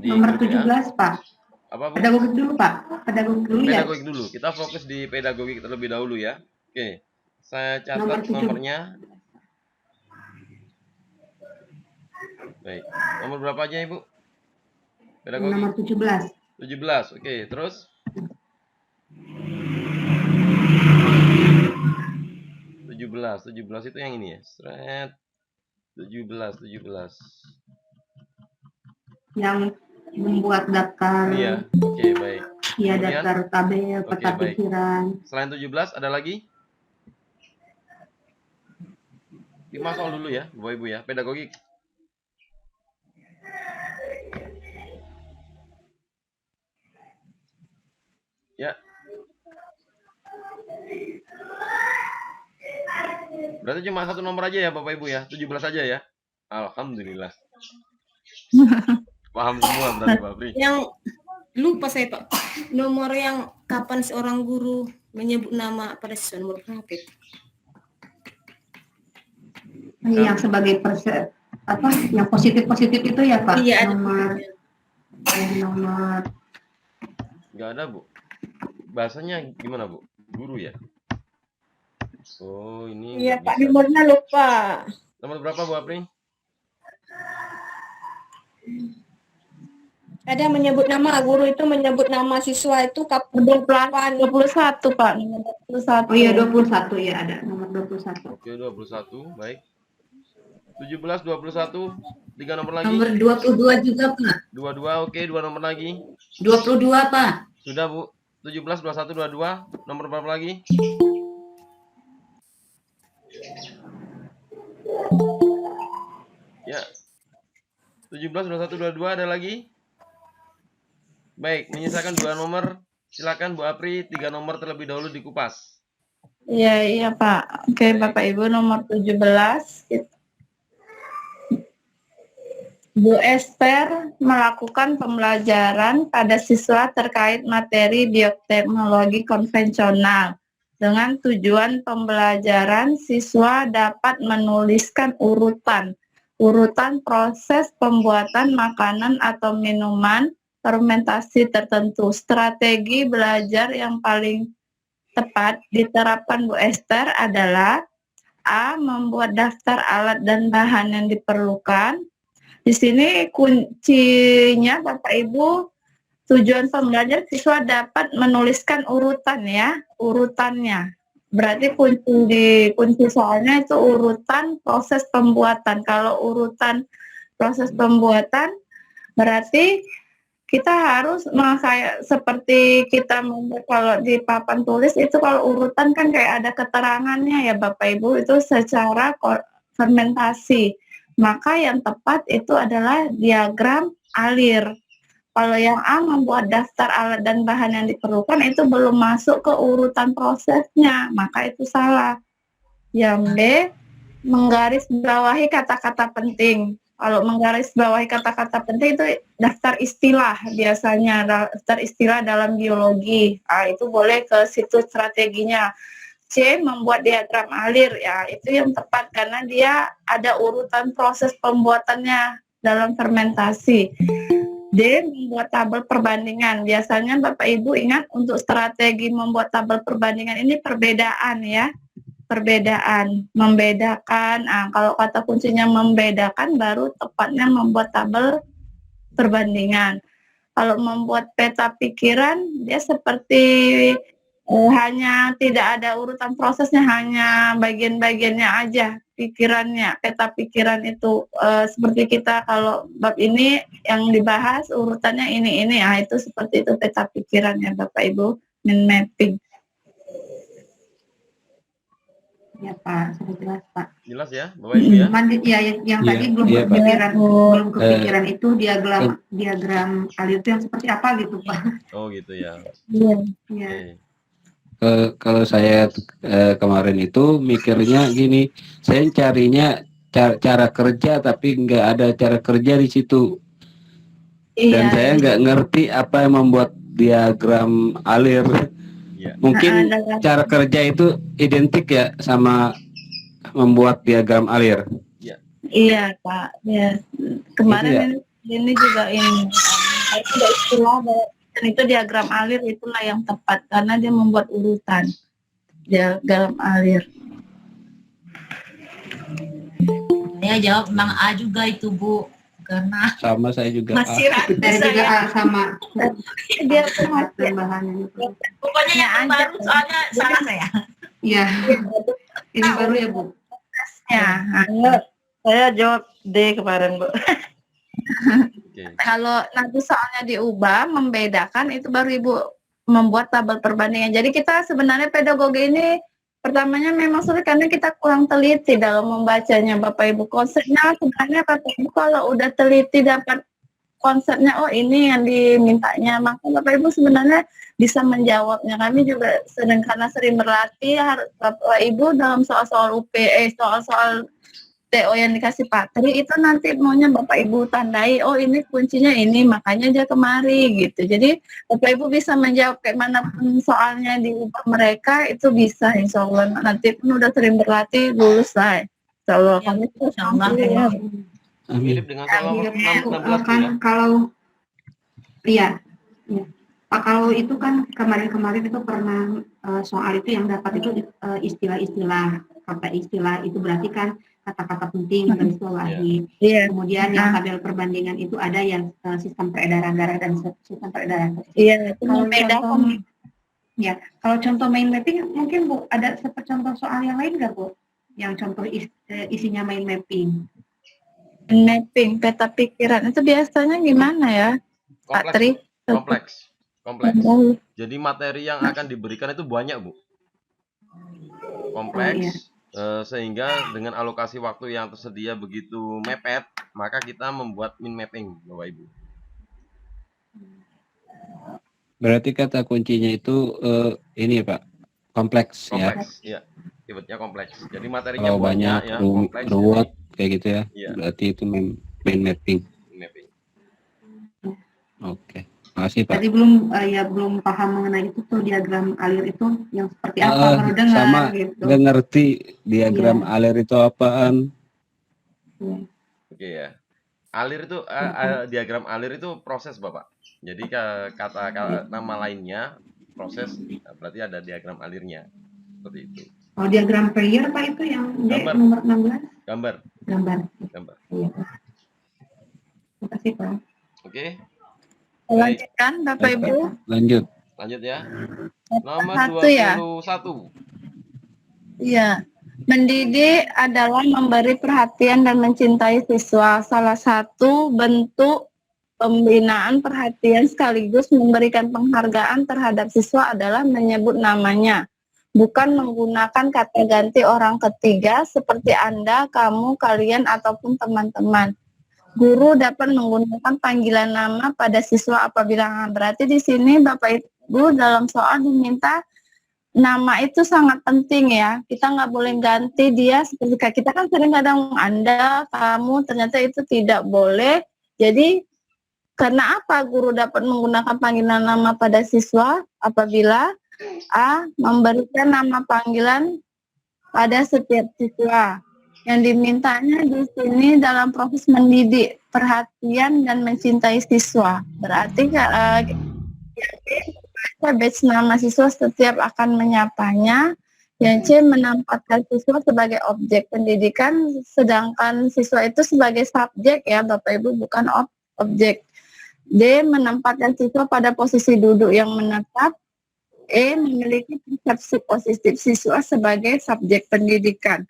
Nomor gitu ya. 17, Pak. Apa, Bu? Pedagogik dulu, Pak. Pedagogik dulu ya. Pedagogik dulu. Kita fokus di pedagogik terlebih dahulu ya. Oke. Saya Nomor catat 7. nomornya. Baik. Nomor berapa aja, Ibu? Pedagogik. Nomor 17. 17. Oke, terus? 17 itu yang ini ya. Seret. 17. Yang membuat daftar. Ini ya. Oke, baik. Iya, Kemudian, daftar tabel, oke, peta baik. pikiran. Selain 17 ada lagi? 5 soal dulu ya, Bapak Ibu ya. Pedagogik. Ya. Berarti cuma satu nomor aja ya Bapak Ibu ya. 17 aja ya. Alhamdulillah. Paham semua berarti Pak Pri. Yang lupa saya Pak. Nomor yang kapan seorang guru menyebut nama pada siswa, nomor berapa itu? Yang sebagai yang positif itu ya Pak. Iya, nomor nggak ada Bu. Bahasanya gimana Bu? Guru ya. Oh ini. Iya Pak, nomornya lupa. Nomor berapa Bu Apri? Ada menyebut nama guru itu, menyebut nama siswa itu kapan? 21 Pak, nomor 21. Oh iya 21 ya, ada nomor 21. Oke, 21, baik. 17, 21, 3 nomor lagi. Nomor 22 juga Pak. 22, oke, 2 nomor lagi. 22 Pak. Sudah Bu. 17, 21, 22, nomor berapa lagi? Ya. 17, 21, 22 ada lagi? Baik, menyisakan 2 nomor. Silakan Bu Apri, 3 nomor terlebih dahulu dikupas. Iya Pak. Oke, Bapak Ibu, nomor 17. Bu Esther melakukan pembelajaran pada siswa terkait materi bioteknologi konvensional. Dengan tujuan pembelajaran, siswa dapat menuliskan urutan proses pembuatan makanan atau minuman fermentasi tertentu. Strategi belajar yang paling tepat diterapkan Bu Esther adalah A. Membuat daftar alat dan bahan yang diperlukan. Di sini kuncinya Bapak Ibu, tujuan pembelajaran siswa dapat menuliskan urutannya. Berarti kunci soalnya itu urutan proses pembuatan. Kalau urutan proses pembuatan berarti kita harus kayak seperti kita membuat kalau di papan tulis itu, kalau urutan kan kayak ada keterangannya ya Bapak Ibu, itu secara fermentasi. Maka yang tepat itu adalah diagram alir. Kalau yang A membuat daftar alat dan bahan yang diperlukan itu belum masuk ke urutan prosesnya, maka itu salah. Yang B menggarisbawahi kata-kata penting. Kalau menggarisbawahi kata-kata penting itu daftar istilah, biasanya daftar istilah dalam biologi. Itu boleh ke situs strateginya. C membuat diagram alir, ya itu yang tepat karena dia ada urutan proses pembuatannya dalam fermentasi. D membuat tabel perbandingan. Biasanya Bapak Ibu ingat untuk strategi membuat tabel perbandingan ini perbedaan ya. Perbedaan, membedakan. Kalau kata kuncinya membedakan, baru tepatnya membuat tabel perbandingan. Kalau membuat peta pikiran, dia seperti hanya tidak ada urutan prosesnya, hanya bagian-bagiannya aja pikirannya. Peta pikiran itu seperti kita kalau bab ini yang dibahas urutannya ini, itu seperti itu peta pikirannya Bapak Ibu, mind mapping. Ya Pak, sudah jelas Pak. Jelas ya, Bapak Ibu ya? Yang tadi belum kepikiran itu diagram alir itu yang seperti apa gitu Pak. Oh gitu ya. Iya. Kalau saya kemarin itu mikirnya gini, saya carinya cara kerja tapi nggak ada cara kerja di situ. Dan saya nggak ngerti apa yang membuat diagram alir. Mungkin cara kerja itu identik ya sama membuat diagram alir. Iya Pak, ya. Kemarin gitu ya? Ini juga ini Ada istilah dan itu diagram alir itulah yang tepat karena dia membuat urutan diagram alir. Saya jawab memang A juga itu Bu, karena Sama saya juga. Masih ragu Saya juga saya. sama. Dia tuh masih Tambahannya itu. pokoknya yang Ya, terbaru aja. soalnya salah saya. Iya. Ini baru ya Bu. ya. Saya jawab D kemarin, Bu. Oke. Kalau nanti soalnya diubah, membedakan itu baru Ibu membuat tabel perbandingan. Jadi kita sebenarnya pedagogi ini pertamanya memang sulit karena kita kurang teliti dalam membacanya Bapak Ibu. Konsepnya sebenarnya Bapak Ibu kalau udah teliti dapat konsepnya, oh ini yang dimintanya, maka Bapak Ibu sebenarnya bisa menjawabnya. Kami juga karena sering berlatih Bapak Ibu dalam soal-soal UPE, soal-soal TO yang dikasih Patri itu nanti maunya Bapak Ibu tandai, oh ini kuncinya ini, makanya dia kemari gitu. Jadi Bapak Ibu bisa menjawab kayak manapun soalnya diubah mereka itu bisa, insya Allah. Nanti pun udah sering berlatih, lulus lah. Insya Allah. Ya, Kami insya Allah. ya. Amin. Mirip dengan soal nomor 16 Kan ya. kalau iya. Iya. Pak, kalau itu kan kemarin-kemarin itu pernah soal itu yang dapat itu istilah-istilah, kata istilah itu berarti kan kata-kata penting garis bawahi. Iya. Kemudian yang tabel perbandingan itu ada yang sistem peredaran darah dan sistem peredaran darah. Iya, itu Kalau membedakan. contoh, ya, kalau contoh mind mapping mungkin Bu ada seperti contoh soal yang lain nggak Bu? Yang contoh isinya mind mapping. Mapping peta pikiran itu biasanya gimana ya, Pak Tri? Kompleks. Oh, Jadi materi yang akan diberikan itu banyak, Bu. Kompleks, sehingga dengan alokasi waktu yang tersedia begitu mepet, maka kita membuat min mapping, Bapak Ibu. Berarti kata kuncinya itu ini Pak, kompleks, ya. Kompleks, ya. Keywordnya kompleks. Jadi materinya Kalau banyak ya, kompleks. ruwet kayak gitu ya. Iya. Berarti itu main mapping. Min mapping. Oke. Makasih Pak. Tadi belum paham mengenai itu tuh diagram alir itu yang seperti apa baru dengar sama gitu. nggak ngerti diagram alir itu apaan. Iya. Oke ya. Alir itu diagram alir itu proses, Bapak. Jadi kata nama lainnya proses, berarti ada diagram alirnya. Seperti itu. Oh, diagram player Pak itu yang D Gambar. nomor 16? Gambar. Gambar. Iya. Terima kasih Pak. Oke. lanjutkan Bapak Ibu. Lanjut. Lanjut ya. Nomor Satu ya. 21. Iya. Mendidik adalah memberi perhatian dan mencintai siswa. Salah satu bentuk pembinaan perhatian sekaligus memberikan penghargaan terhadap siswa adalah menyebut namanya. Bukan menggunakan kata ganti orang ketiga seperti Anda, kamu, kalian, ataupun teman-teman. Guru dapat menggunakan panggilan nama pada siswa apabila berarti di sini Bapak Ibu dalam soal diminta nama itu sangat penting ya. Kita nggak boleh ganti dia seperti kita kan sering kadang Anda, kamu, ternyata itu tidak boleh. Jadi karena apa guru dapat menggunakan panggilan nama pada siswa apabila A. Memberikan nama panggilan pada setiap siswa. Yang dimintanya di sini dalam proses mendidik, perhatian dan mencintai siswa. Berarti batch nama siswa setiap akan menyapanya. Yang C. Menempatkan siswa sebagai objek pendidikan, sedangkan siswa itu sebagai subjek ya Bapak Ibu, bukan objek. D. Menempatkan siswa pada posisi duduk yang menetap. E. Memiliki persepsi positif siswa sebagai subjek pendidikan.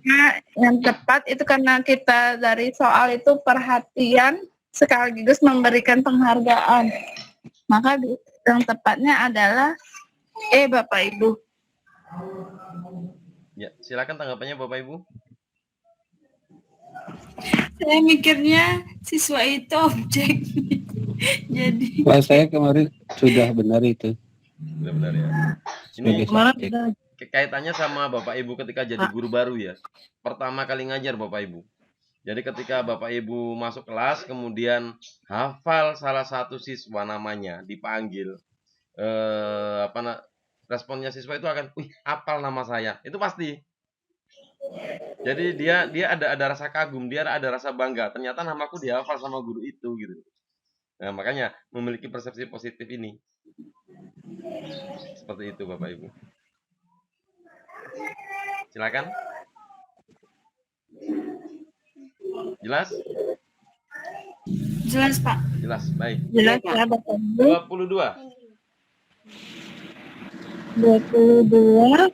Nah, yang tepat itu karena kita dari soal itu perhatian sekaligus memberikan penghargaan. Maka yang tepatnya adalah E Bapak Ibu. Ya, silakan tanggapannya Bapak Ibu. Saya mikirnya siswa itu objek. Jadi Pak, saya kemarin sudah benar itu. Benar-benar ya. Sebagai Ini subjek. kaitannya sama Bapak Ibu ketika jadi guru baru ya. Pertama kali ngajar Bapak Ibu. Jadi ketika Bapak Ibu masuk kelas kemudian hafal salah satu siswa namanya dipanggil, responnya siswa itu akan, hafal nama saya. Itu pasti. Jadi dia ada rasa kagum, dia ada rasa bangga. Ternyata namaku dihafal sama guru itu gitu. Nah, makanya memiliki persepsi positif ini. Seperti itu Bapak Ibu. Silakan. Jelas? Jelas, Pak. Jelas. Baik. Jelas Iya, ya Bapak Ibu. 22. 22.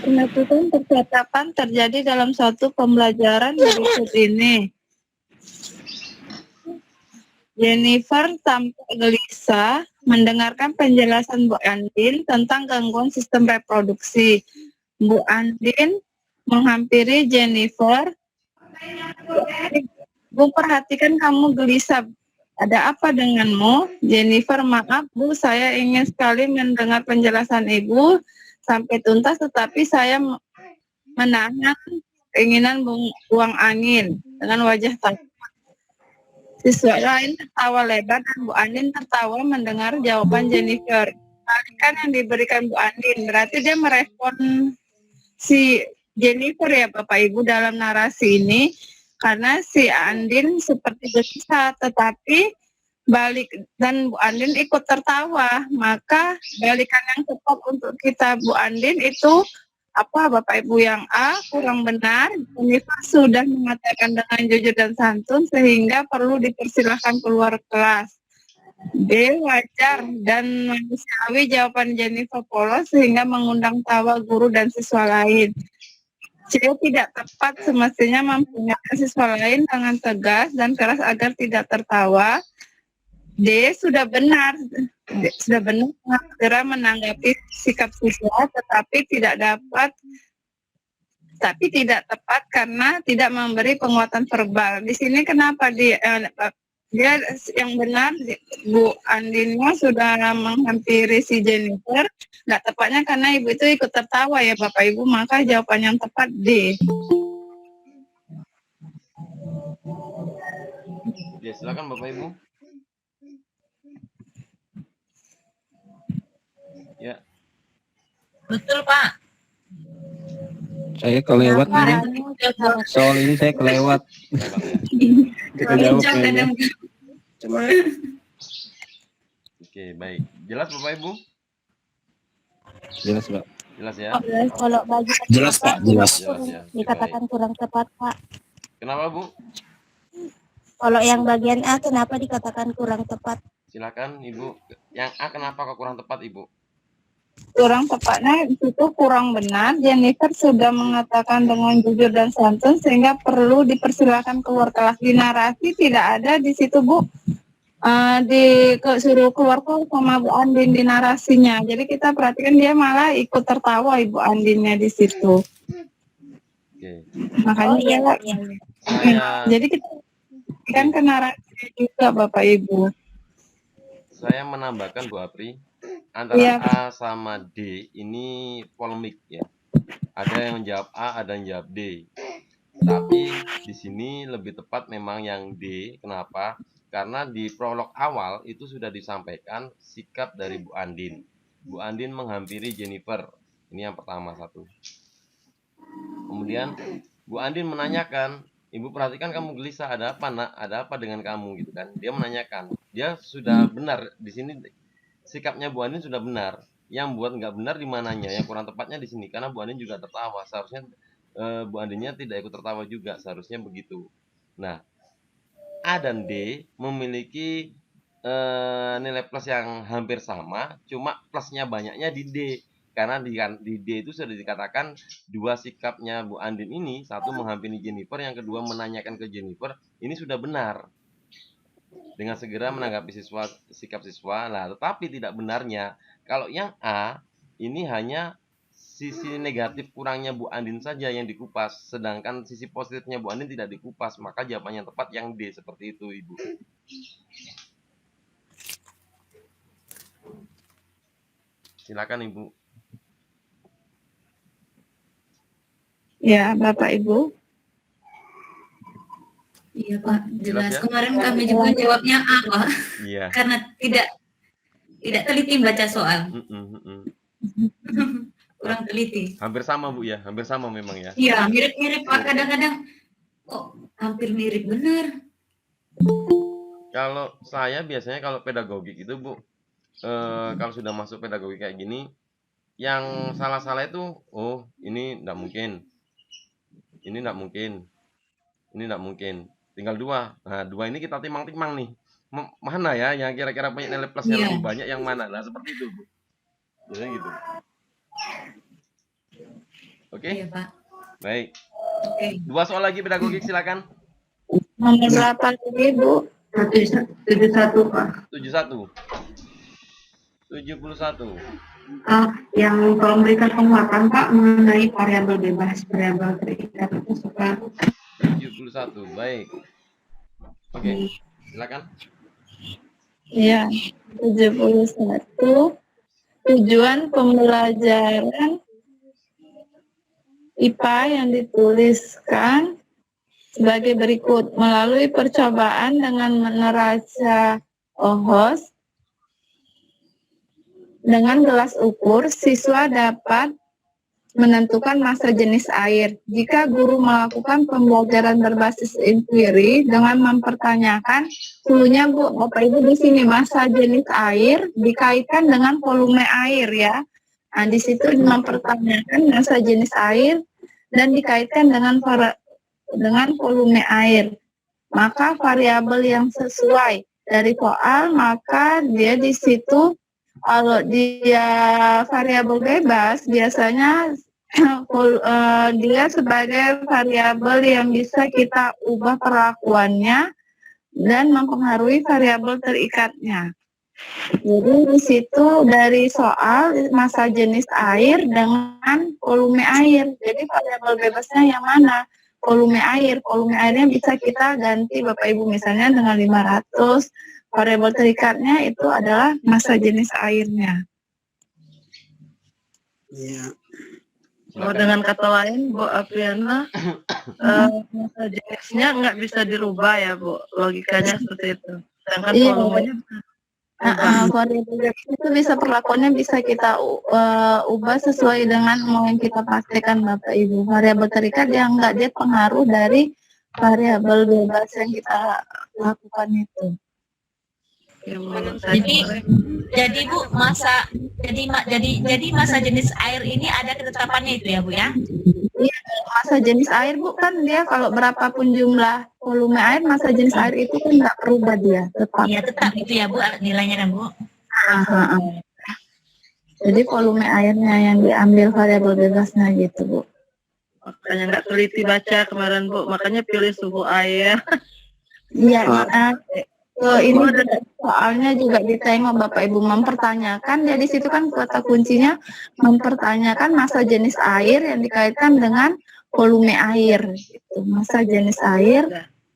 Penetapan percakapan terjadi dalam suatu pembelajaran berikut ini. Jennifer tampak gelisah mendengarkan penjelasan Bu Andin tentang gangguan sistem reproduksi. Bu Andin menghampiri Jennifer. Bu, perhatikan kamu gelisah. Ada apa denganmu? Jennifer, maaf Bu, saya ingin sekali mendengar penjelasan Ibu sampai tuntas, tetapi saya menahan keinginan buang angin dengan wajah takut. Siswa lain tertawa lebar dan Bu Andin tertawa mendengar jawaban Jennifer. Kebalikan yang diberikan Bu Andin, berarti dia merespon si Jennifer ya Bapak Ibu dalam narasi ini, karena si Andin seperti gelisah, tetapi balik dan Bu Andin ikut tertawa. Maka balikan yang tepat untuk kita Bu Andin itu apa Bapak Ibu? Yang A kurang benar, Jennifer sudah mengatakan dengan jujur dan santun sehingga perlu dipersilahkan keluar kelas. B wajar dan manusiawi, jawaban Jennifer polos sehingga mengundang tawa guru dan siswa lain. C tidak tepat, semestinya memperingatkan siswa lain dengan tegas dan keras agar tidak tertawa. D sudah benar segera menanggapi sikap siswa, tetapi tidak tepat karena tidak memberi penguatan verbal. Di sini kenapa dia yang benar Bu Andinnya sudah menghampiri si Jennifer, nggak tepatnya karena ibu itu ikut tertawa ya Bapak Ibu, maka jawaban yang tepat D. Ya, silakan Bapak Ibu. Ya. Betul, Pak. Saya kelewat ini. Soal ini saya kelewat. Kita jawab kayaknya. Oke, baik. Jelas Bapak Ibu? Jelas Pak. Jelas ya? Kalau bagi Jelas Pak, jelas. Jelas ya. Oke, dikatakan baik. kurang tepat, Pak. Kenapa Bu? Kalau yang bagian A kenapa dikatakan kurang tepat? Silakan Ibu. Yang A kenapa kok kurang tepat Ibu? Kurang tepatnya itu kurang benar. Jennifer sudah mengatakan dengan jujur dan santun sehingga perlu dipersilakan keluar kelas. Di narasi tidak ada di situ Bu. Suruh keluar kok sama Bu Andin di narasinya. Jadi kita perhatikan dia malah ikut tertawa Ibu Andinnya di situ. Oke. Makanya Oh, iya, dia- iya. jadi kita kan ke narasi juga Bapak Ibu. Saya menambahkan Bu Apri, antara Iya. A sama D ini polemik ya. Ada yang menjawab A, ada yang jawab D. Tapi di sini lebih tepat memang yang D. Kenapa? Karena di prolog awal itu sudah disampaikan sikap dari Bu Andin. Bu Andin menghampiri Jennifer. Ini yang pertama satu. Kemudian Bu Andin menanyakan, Ibu perhatikan kamu gelisah, ada apa nak? Ada apa dengan kamu gitu kan? Dia menanyakan. Dia sudah benar di sini, sikapnya Bu Andin sudah benar. Yang buat nggak benar di mananya? Yang kurang tepatnya di sini karena Bu Andin juga tertawa. Seharusnya Bu Andinnya tidak ikut tertawa juga, seharusnya begitu. Nah, A dan D memiliki nilai plus yang hampir sama, cuma plusnya banyaknya di D. Karena di D itu sudah dikatakan dua sikapnya Bu Andin ini, satu menghampiri Jennifer, yang kedua menanyakan ke Jennifer, ini sudah benar. Dengan segera menanggapi sikap siswa. Nah, tetapi tidak benarnya kalau yang A ini hanya sisi negatif kurangnya Bu Andin saja yang dikupas, sedangkan sisi positifnya Bu Andin tidak dikupas, maka jawabannya tepat yang D, seperti itu Ibu. Silakan Ibu. Ya Bapak Ibu. Iya Pak, Jelas jelas. ya? Kemarin kami juga jawabnya A Pak, Iya. karena tidak teliti baca soal. kurang teliti. Hampir sama Bu ya, hampir sama memang ya. Iya, mirip-mirip Pak. Kadang-kadang kok hampir mirip bener. Kalau saya biasanya kalau pedagogik itu Bu, kalau sudah masuk pedagogik kayak gini, yang salah-salah itu, oh ini enggak mungkin, ini enggak mungkin, ini enggak mungkin. Tinggal dua. Nah, dua ini kita timang-timang nih. Mana ya yang kira-kira punya nilai plusnya Iya. lebih banyak yang mana? Nah, seperti itu, Bu. Biasanya gitu. Oke, Iya Pak. baik. Oke. Dua soal lagi pedagogik silakan. Nomor berapa lagi, Bu? 71 Pak. 71. 71. Yang kalau memberikan penguatan Pak mengenai variabel bebas, variabel terikat itu suka 71. Baik. Oke, silakan. Iya, 71. Tujuan pembelajaran IPA yang dituliskan sebagai berikut. Melalui percobaan dengan neraca OHOS dengan gelas ukur, siswa dapat menentukan massa jenis air. Jika guru melakukan pembelajaran berbasis inquiry dengan mempertanyakan, dulunya Bu, Bapak Ibu di sini massa jenis air dikaitkan dengan volume air ya. Nah, di situ mempertanyakan massa jenis air dan dikaitkan dengan volume air. Maka variabel yang sesuai dari soal, maka dia di situ kalau dia variabel bebas biasanya dia sebagai variabel yang bisa kita ubah perlakuannya dan mempengaruhi variabel terikatnya. Jadi di situ dari soal massa jenis air dengan volume air. Jadi variabel bebasnya yang mana? Volume air. Volume airnya bisa kita ganti Bapak Ibu misalnya dengan 500. Variabel terikatnya itu adalah massa jenis airnya. Iya. Silakan. Dengan kata lain, Bu Apriana, massa jenisnya nggak bisa dirubah ya, Bu. Logikanya seperti itu. Sedangkan Iya. volumenya Variabel bebas itu bisa perlakuannya bisa kita ubah sesuai dengan mau yang kita pastikan Bapak Ibu. Variabel terikat yang enggak dia pengaruh dari variabel bebas yang kita lakukan itu. yang menurut saya Jadi Bu, jadi massa jenis air ini ada ketetapannya itu ya Bu ya? Massa jenis air Bu kan dia kalau berapapun jumlah volume air, massa jenis air itu kan nggak berubah dia tetap. Iya tetap itu ya Bu nilainya kan Bu? Jadi volume airnya yang diambil variabel bebasnya gitu Bu. makanya nggak teliti baca kemarin, Bu. Makanya pilih suhu air. Iya, ini juga, soalnya juga ditengok Bapak Ibu mempertanyakan, jadi situ kan kata kuncinya mempertanyakan massa jenis air yang dikaitkan dengan volume air, gitu. Massa jenis air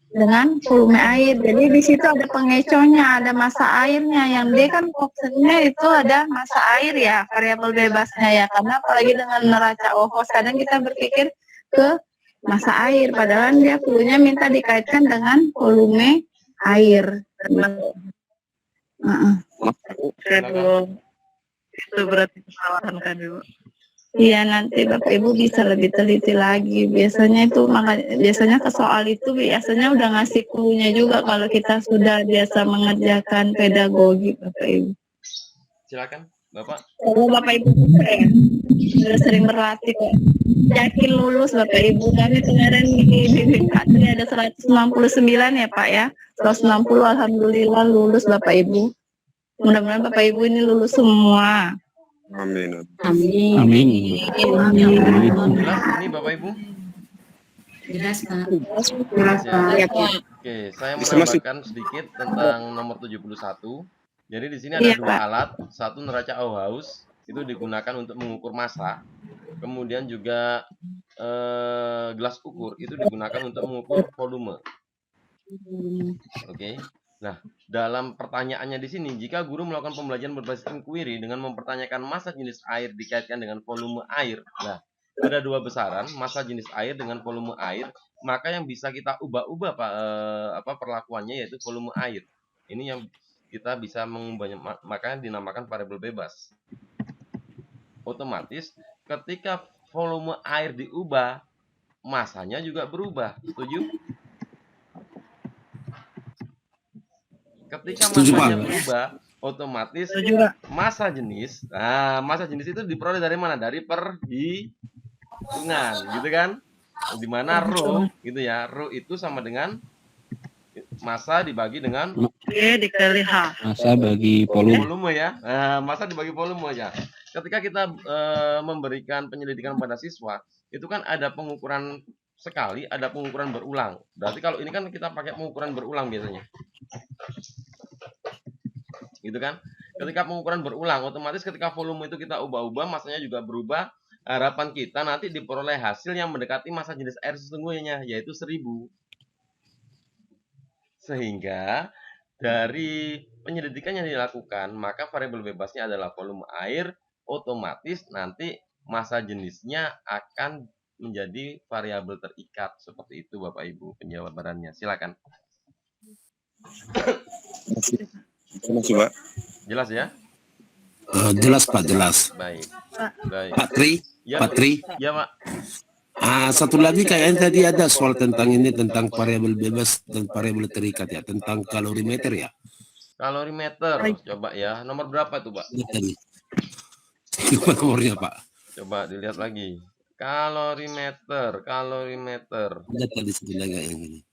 dengan volume air. Jadi di situ ada pengecohnya, ada massa airnya. Yang D kan optionnya itu ada massa air ya, variabel bebasnya ya. Karena apalagi dengan neraca OHOS kadang kita berpikir ke massa air, padahal dia perlunya minta dikaitkan dengan volume air. Oke, Bu. Itu berarti kesalahan kan, Bu. Iya, nanti Bapak Ibu bisa lebih teliti lagi. Biasanya ke soal itu biasanya udah ngasih clue-nya juga kalau kita sudah biasa mengerjakan pedagogi Bapak Ibu. Silakan, Bapak. Kalau Bapak Ibu bisa ya, sudah sering berlatih kok. Yakin lulus Bapak Ibu. Kami kemarin di BPK ini ada 169 ya Pak ya. 160 alhamdulillah lulus Bapak Ibu. Mudah-mudahan Bapak Ibu ini lulus semua. Amin. Amin. Jelas ini Bapak Ibu? Jelas Pak. jelas Pak. Ya, Pak. Oke, saya menambahkan sedikit tentang nomor 71. Jadi di sini ada Iya, dua Pak. alat, satu neraca OHOS itu digunakan untuk mengukur massa. Kemudian juga gelas ukur itu digunakan untuk mengukur volume. Oke. Nah, dalam pertanyaannya di sini, jika guru melakukan pembelajaran berbasis inquiry dengan mempertanyakan massa jenis air dikaitkan dengan volume air. Nah, ada dua besaran, massa jenis air dengan volume air, maka yang bisa kita ubah-ubah Pak perlakuannya yaitu volume air. Ini yang kita bisa mengubahnya, makanya dinamakan variabel bebas. Otomatis ketika volume air diubah, masanya juga berubah. Setuju? Ketika Setuju, Pak. masanya berubah, otomatis massa jenis. Nah, massa jenis itu diperoleh dari mana? Dari perhitungan, gitu kan? Di mana rho, gitu ya. Rho itu sama dengan massa dibagi dengan dikali H. Masa bagi volume. volume ya. Nah, massa dibagi volume ya. Ketika kita memberikan penyelidikan pada siswa, itu kan ada pengukuran sekali, ada pengukuran berulang. Berarti kalau ini kan kita pakai pengukuran berulang biasanya. Gitu kan? Ketika pengukuran berulang, otomatis ketika volume itu kita ubah-ubah, massanya juga berubah. Harapan kita nanti diperoleh hasil yang mendekati massa jenis air sesungguhnya, yaitu 1000. Sehingga dari penyelidikan yang dilakukan, maka variabel bebasnya adalah volume air, otomatis nanti massa jenisnya akan menjadi variabel terikat. Seperti itu Bapak Ibu penjawabannya. Silakan. Masih, Pak. Jelas ya? Jelas, Pak, jelas. Baik. Baik. Pak Tri, Ya, Pak Tri. ya Pak. Satu lagi kayaknya tadi ada soal tentang ini, tentang variabel bebas dan variabel terikat ya, tentang kalorimeter ya. Kalorimeter, coba ya. Nomor berapa tuh Pak? Ini tadi. Lupa nomornya, Pak. Coba dilihat lagi. Kalorimeter. Ada tadi satu lagi yang ini.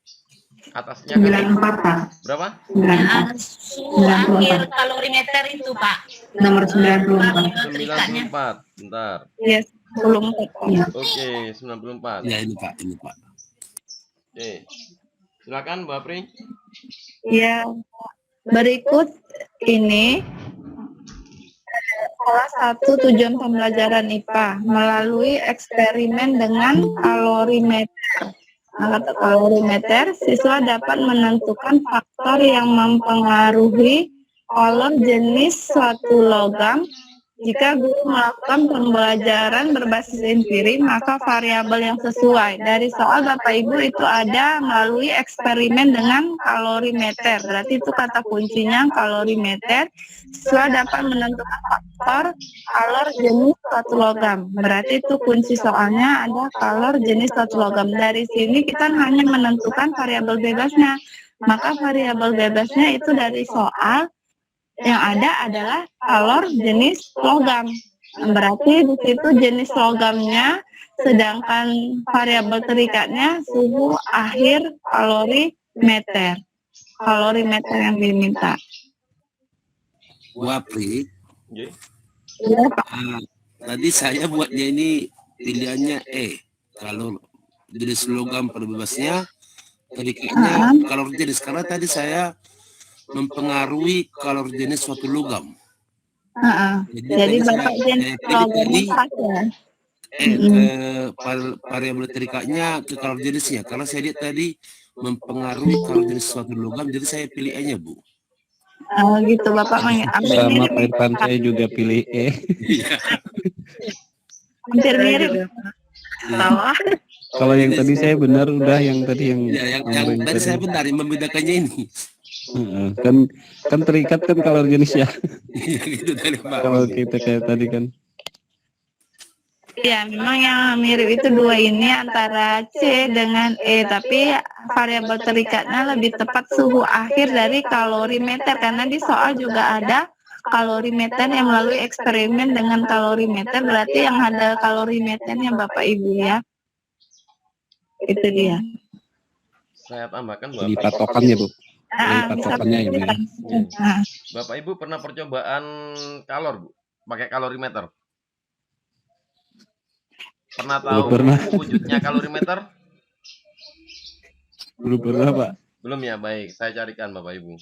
Atasnya kan 94, Pak. berapa? 94. Suhu akhir kalorimeter itu, Pak. Nomor 94. 94. Bentar. Yes, belum Pak. Iya. Oke, 94. Ya ini Pak, ini Pak. Oke. Silakan Mbak Pri. Ya, berikut ini salah satu tujuan pembelajaran IPA melalui eksperimen dengan kalorimeter. Kata kalorimeter, siswa dapat menentukan faktor yang mempengaruhi kolom jenis suatu logam. Jika guru melakukan pembelajaran berbasis empirik, maka variabel yang sesuai. Dari soal Bapak Ibu itu ada melalui eksperimen dengan kalorimeter. Berarti itu kata kuncinya kalorimeter. Siswa dapat menentukan faktor kalor jenis suatu logam. Berarti itu kunci soalnya ada kalor jenis suatu logam. Dari sini kita hanya menentukan variabel bebasnya. Maka variabel bebasnya itu dari soal yang ada adalah kalor jenis logam. Berarti di situ jenis logamnya, sedangkan variabel terikatnya suhu akhir kalorimeter. Kalorimeter yang diminta. Wapri, Oke. Ya, Pak. tadi saya buatnya ini pilihannya E. Kalau jenis logam perbebasnya, terikatnya kalor jenis. Karena tadi saya mempengaruhi kalor jenis suatu logam. Jadi Bapak jenis logamnya pas ya. Variabel terikatnya ke kalor jenisnya. Karena saya lihat tadi mempengaruhi kalor jenis suatu logam, jadi saya pilih E-nya, Bu. Gitu Bapak mengambil Sama mirip. Pak Irfan saya juga pilih E. Hampir mirip. Salah. Kalau yang tadi saya benar udah yang tadi yang Ya, yang tadi saya benar yang membedakannya ini. kan terikat kan kalor jenisnya. Iya, gitu tadi, Pak. Kalau kita kayak tadi kan. Ya, memang yang mirip itu dua ini antara C dengan E, tapi variabel terikatnya lebih tepat suhu akhir dari kalorimeter, karena di soal juga ada kalorimeter yang melalui eksperimen dengan kalorimeter, berarti yang ada kalorimeternya Bapak Ibu ya. Itu dia. Saya tambahkan Di Bapak. patokannya, Bu. Bisa patokannya ini. Bapak Ibu pernah percobaan kalor, Bu? Pakai kalorimeter? Pernah tahu pernah. wujudnya kalorimeter? Belum pernah, Pak. Belum ya, baik. Saya carikan Bapak Ibu.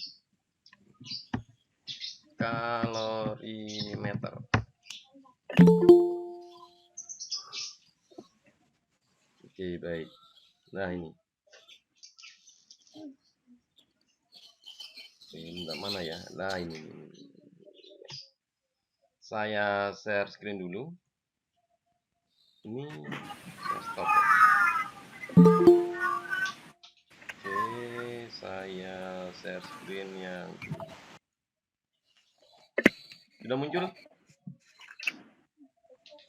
Kalorimeter. Oke, baik. Nah, ini. Ini enggak mana ya? Nah, ini. Saya share screen dulu. Ini saya stop. Oke, saya share screen yang sudah muncul.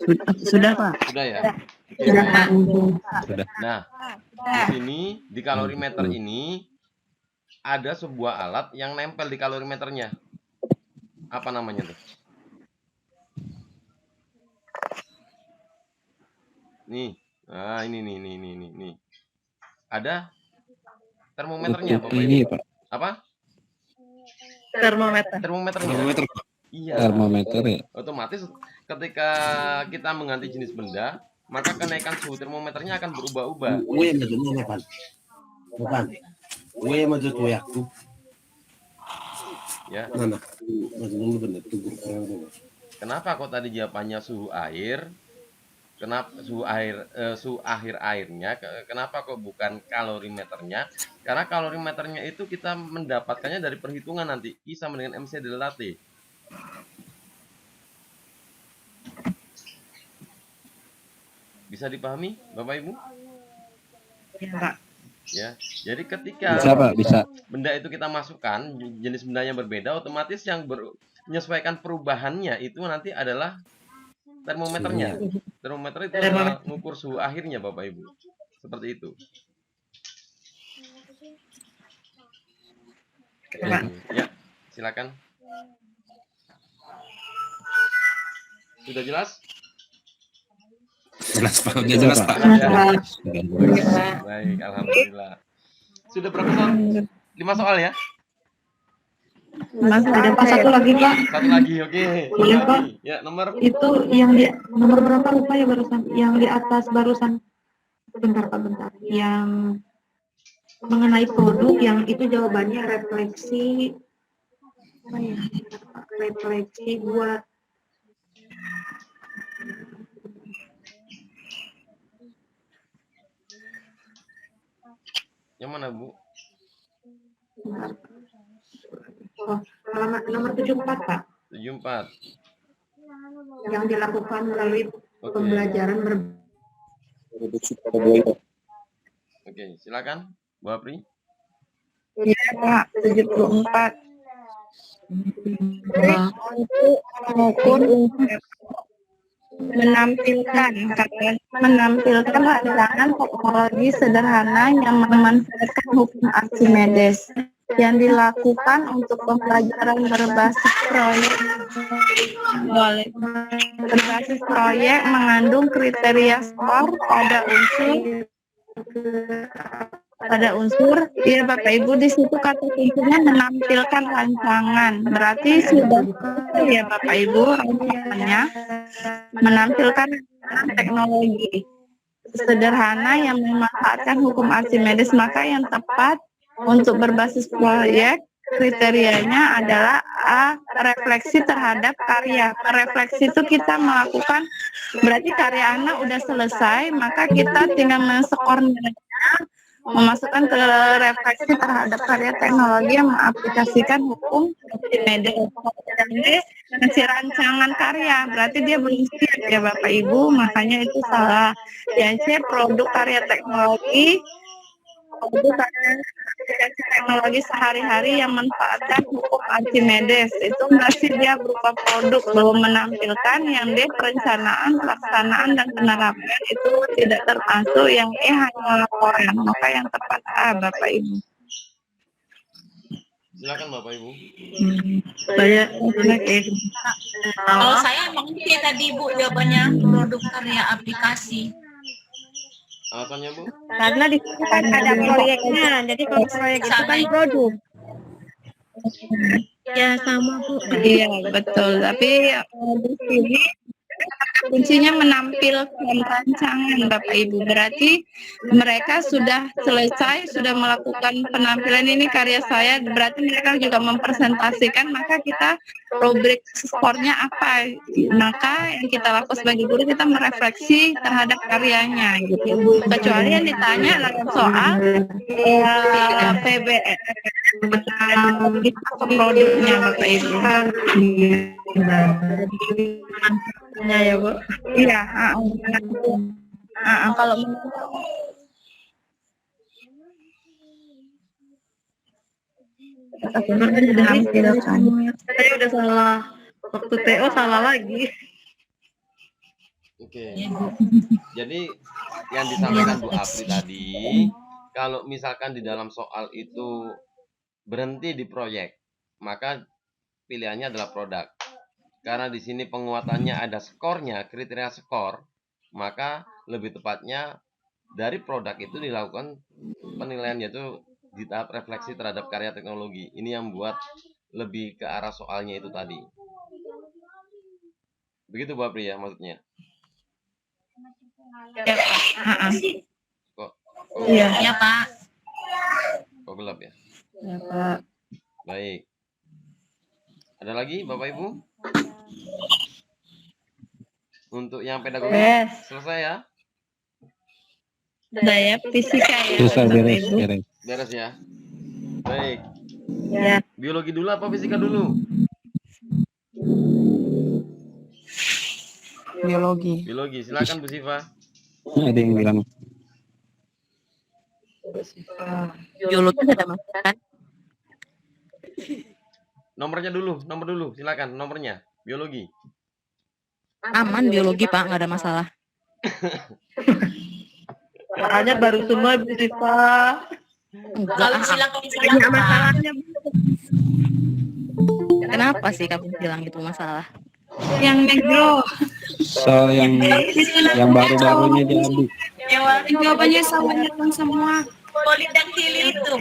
Sudah Pak. Sudah ya? Oke, Sudah, baik. Pak. Sudah. Nah, di sini di kalorimeter ini ada sebuah alat yang nempel di kalorimeternya. Apa namanya tuh? Nih. Nah, ini nih. Ada termometernya, Bapak Ibu. Ini Pak, Apa? Termometer. Termometernya. Termometer. Iya. termometer ya. Otomatis ketika kita mengganti jenis benda, maka kenaikan suhu termometernya akan berubah-ubah. Gue maksudnya apa? Bukan. Gue maksudnya aku. Ya. Mana? Maksudnya benar tuh. Kenapa kok tadi jawabannya suhu air? Kenapa suhu akhir airnya? Kenapa kok bukan kalorimeternya? Karena kalorimeternya itu kita mendapatkannya dari perhitungan nanti I sama dengan MC delta T. Bisa dipahami, Bapak Ibu? Ya. Jadi ketika Bisa Pak, bisa. benda itu kita masukkan, jenis bendanya berbeda, otomatis yang menyesuaikan perubahannya itu nanti adalah termometernya. Termometer itu adalah mengukur suhu akhirnya, Bapak Ibu. Seperti itu. Ya, silakan. Sudah jelas? Jelas Pak, udah jelas Pak. Ya. Baik, alhamdulillah. Sudah berapa soal? 5 soal ya? Ada Pak, satu lagi, Pak. Satu lagi, oke. Boleh, Pak. Ya, nomor Itu yang di nomor berapa lupa ya barusan? Yang di atas barusan. Bentar Pak, bentar. Yang mengenai produk yang itu jawabannya refleksi apa ya? Refleksi buat yang mana, Bu? oh, halaman nomor 74 Pak. 74. Yang dilakukan melalui Oke. pembelajaran Oke, silakan, Bu Apri. Ya Pak, 74. Untuk mengukur menampilkan rancangan topologi sederhana yang memanfaatkan hukum Archimedes yang dilakukan untuk pembelajaran berbasis proyek mengandung kriteria skor pada unsur ya Bapak Ibu, di situ kata kuncinya menampilkan rancangan, berarti sudah ya Bapak Ibu rancangannya menampilkan teknologi sederhana yang memanfaatkan hukum Archimedes, maka yang tepat untuk berbasis proyek kriterianya adalah A, refleksi terhadap karya. Refleksi itu kita melakukan, berarti karya anak udah selesai, maka kita tinggal menskornya, memasukkan ke refleksi terhadap karya teknologi yang mengaplikasikan hukum Archimedes. Masih rancangan karya, berarti dia belum siap ya Bapak Ibu, makanya itu salah. Yang C, produk karya teknologi, produk karya aplikasi teknologi sehari-hari yang memanfaatkan hukum Archimedes, itu masih dia berupa produk, belum menampilkan. Yang D, perencanaan, pelaksanaan, dan penerapan, itu tidak termasuk. Yang E, hanya laporan, maka yang tepat A Bapak Ibu. Silakan Bapak Ibu. Saya Kalau saya emang ini tadi Bu jawabannya produk karya aplikasi. Alasannya, Bu? Karena di situ kan ada proyeknya, jadi kalau proyek itu kan produk. Ya sama Bu. Iya betul, tapi di sini kuncinya menampilkan rancangan Bapak Ibu, berarti mereka sudah selesai, sudah melakukan penampilan, ini karya saya, berarti mereka juga mempresentasikan, maka kita rubrik skornya apa, maka yang kita lakukan sebagai guru, kita merefleksi terhadap karyanya gitu. Kecuali yang ditanya dalam soal PBS produknya Bapak Ibu. ya Bu. Iya, kalau Saya udah salah. Waktu TO salah lagi. Oke. Ya, Bu. Jadi yang disampaikan Bu Apri tadi, kalau misalkan di dalam soal itu berhenti di proyek, maka pilihannya adalah produk. Karena di sini penguatannya ada skornya, kriteria skor, maka lebih tepatnya dari produk itu dilakukan penilaian, yaitu di tahap refleksi terhadap karya teknologi. Ini yang membuat lebih ke arah soalnya itu tadi. Begitu Bu Apri ya maksudnya? Ya, Pak. Kok Iya. Ya, Pak. kok gelap ya? Ya, Pak. Baik. Ada lagi Bapak Ibu? Untuk yang pedagogi Beres. selesai ya? Udah ya, fisika ya. Selesai, Bapak beres, Ibu. beres. Beres ya? Baik. Ya. Biologi dulu apa fisika dulu? Biologi. Biologi. Silakan Bu Siva. Ada yang bilang Biologi ada masalah kan? Nomor dulu. Silakan nomornya. Biologi. Aman biologi Pak, nggak ada masalah. Soalnya baru semua Bu Siva. Enggak, Kalau silang Banyak masalahnya. kenapa sih kamu bilang itu masalah? Yang negro. soal yang baru-barunya jadi. Jawabannya sama. polidaktili itu.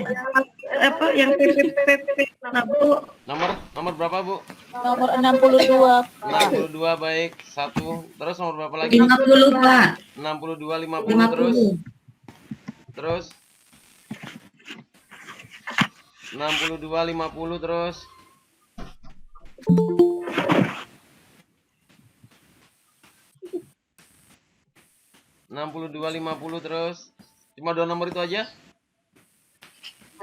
Apa yang PP nah, Bu? Nomor berapa Bu? Nomor 62. 62 baik. 1. Terus nomor berapa lagi? 50 Pak. 62 50 terus. 50. Terus 62 50 terus. (62 50) terus. Cuma 2 nomor itu aja?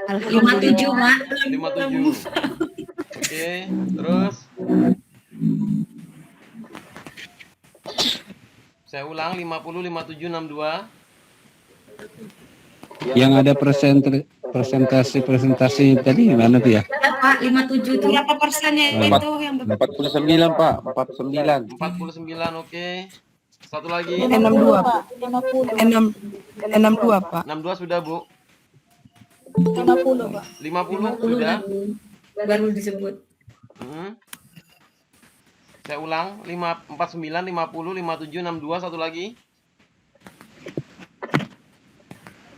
57 Mak. 57. Oke, terus. Saya ulang 50 57 62. Yang ada presentasi tadi gimana tuh ya? Pak 57 itu berapa persennya itu yang 49 Pak, 49. 49 oke. Satu lagi. 62 Pak. 62 Pak. 62 sudah Bu. 50 Pak. 50 sudah. baru disebut. Saya ulang 49 50 57 62 satu lagi.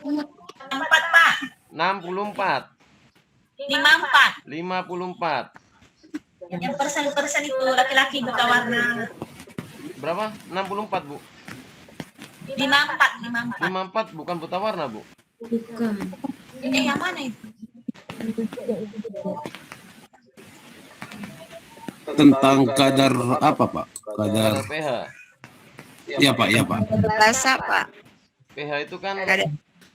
4, Pak. 64 54. 54 Yang persen-persen itu laki-laki buta warna. berapa? 64 Bu. 54. 54 bukan buta warna Bu. Bukan. Yang mana itu? Tentang kadar apa Pak? Kadar Kadar pH. ya Pak, ya Pak. Rasa Pak. pH itu kan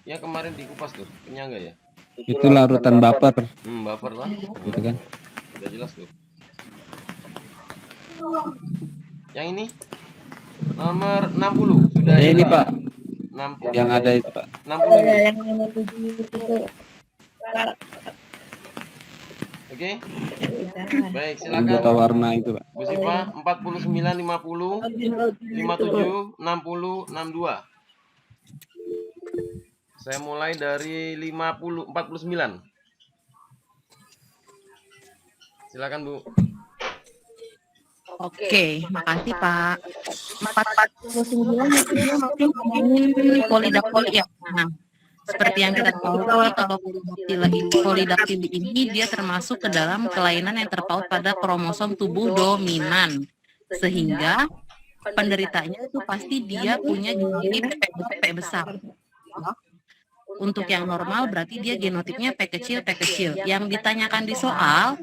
yang kemarin dikupas tuh, penyangga ya? Itu larutan baper, Baper lah. gitu kan? Udah jelas tuh. Yang ini nomor 60 sudah ya, Ini Pak, 60. yang ada itu Pak. 60 ini. Yang 57 itu. Oke. Baik, Yang buta silakan. warna itu Pak. Bu Siva 49 50 57 60 62. Saya mulai dari 49. Silakan Bu. Oke, makasih Pak. 449 itu dia masih ngomongin polidaktili ya. Nah, seperti yang kita tahu kalau polidaktili ini dia termasuk ke dalam kelainan yang terpaut pada kromosom tubuh dominan, sehingga penderitanya itu pasti dia punya genotip P besar. Untuk yang normal berarti dia genotipnya P kecil. Yang ditanyakan di soal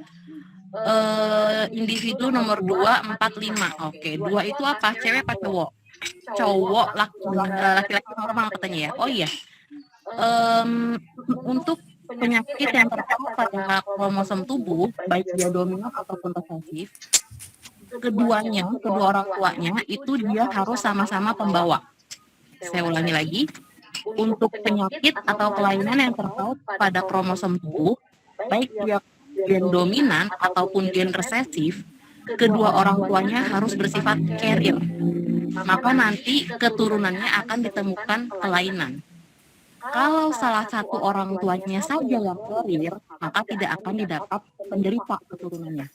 individu nomor 2 4 5. Oke, 2 itu apa? Cewek apa cowok? Cowok, laki-laki normal katanya ya. Oh iya. Untuk penyakit yang terpaut pada kromosom tubuh, baik dia dominan ataupun resesif, kedua orang tuanya itu dia harus sama-sama pembawa. Saya ulangi lagi, untuk penyakit atau kelainan yang terpaut pada kromosom tubuh, baik dia gen dominan ataupun gen resesif, kedua orang tuanya harus bersifat carrier. maka nanti keturunannya akan ditemukan kelainan. Kalau salah satu orang tuanya saja yang carrier, maka tidak akan didapat penderita keturunannya.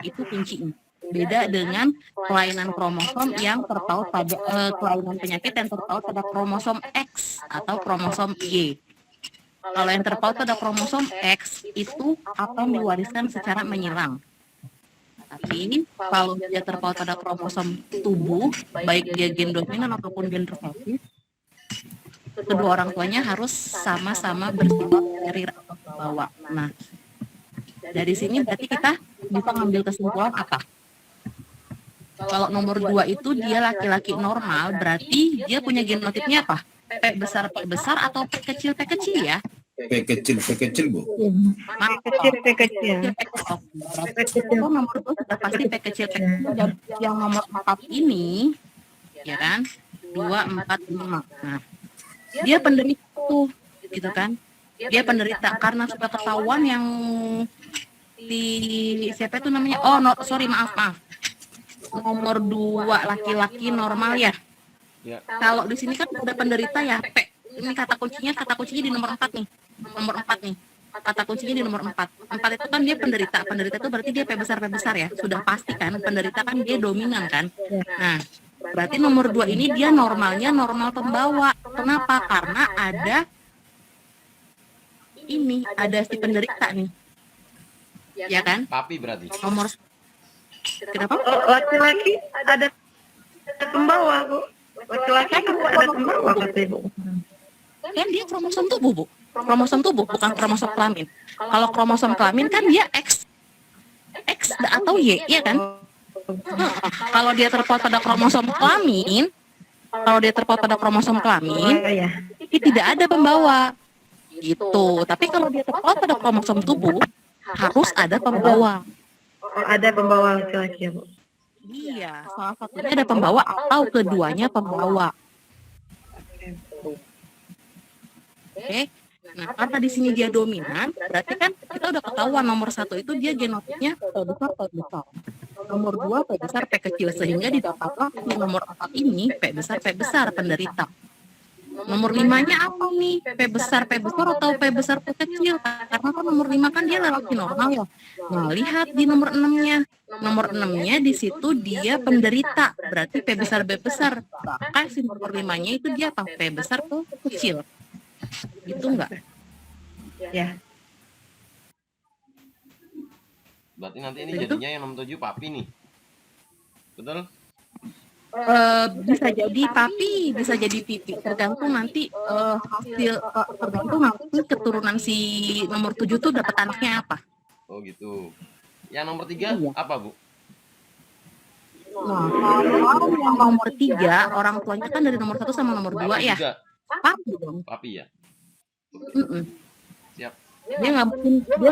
Itu kuncinya. Beda dengan kelainan kromosom yang terpaut pada kelainan penyakit yang terpaut pada kromosom X atau kromosom Y. Kalau yang terpaut pada kromosom X itu akan diwariskan secara menyilang. Tapi kalau dia terpaut pada kromosom tubuh, baik dia gen dominan ataupun gen resesif, kedua orang tuanya harus sama-sama bersifat carrier atau pembawa. Nah, dari sini berarti kita bisa ngambil kesimpulan apa? Kalau nomor 2 itu dia laki-laki normal, berarti dia punya genotipnya apa? P besar atau P kecil ya? P kecil Bu. P kecil. Berarti itu nomor 2 sudah pasti P kecil. Dan yang nomor 4 ini, ya kan? 2, 4, 5. Nah, dia penderita tuh, gitu kan? Dia penderita karena sudah ketahuan yang di siapa itu namanya? Oh, no, sorry, maaf. Nomor 2 laki-laki normal ya. Ya. Kalau di sini kan udah penderita ya, P. Ini kata kuncinya di nomor 4 nih. Nomor 4 nih. Kata kuncinya di nomor 4. 4 itu kan dia penderita. Penderita itu berarti dia P besar ya. Sudah pasti kan penderita kan dia dominan kan. Nah, berarti nomor 2 ini dia normalnya normal pembawa. Kenapa? Karena ada si penderita nih. Ya kan? Papi berarti. Nomor kenapa? Laki-laki ada pembawa, Bu. Laki-laki ada pembawa, kata Ibu. Kan dia kromosom tubuh, Bu. Kromosom tubuh, bukan kromosom kelamin. Kalau kromosom kelamin kan dia X atau Y, iya kan? Kalau dia terpaut pada kromosom kelamin, itu tidak ada pembawa. Gitu. Tapi kalau dia terpaut pada kromosom tubuh, harus ada pembawa. Oh, ada pembawa laki-laki ya, Bu. Iya, salah satunya ada pembawa atau keduanya pembawa. Oke. Nah, karena di sini dia dominan, berarti kan kita udah ketahuan nomor 1 itu dia genotipnya P besar. Nomor 2 P besar P kecil, sehingga didapatlah di nomor 4 ini P besar penderita. Nomor 5-nya apa nih? P besar atau P besar P kecil? Karena kan nomor 5 kan dia laki normal ya. Nah, lihat di nomor 6-nya. Nomor 6-nya di situ dia penderita, berarti P besar B besar. Bahkan si nomor 5-nya itu dia apa? P besar P kecil. Gitu enggak? Ya. Berarti nanti ini jadinya yang nomor 7 papi nih. Betul? Bisa jadi papi, bisa jadi pipi, tergantung nanti tergantung nanti keturunan si nomor 7 tuh dapat anaknya apa. Oh gitu. Yang nomor 3 apa, Bu? Nah, kalau yang nomor 3 orang tuanya kan dari nomor 1 sama nomor 2 ya. Juga. Papi dong. Papi ya. Siap. Dia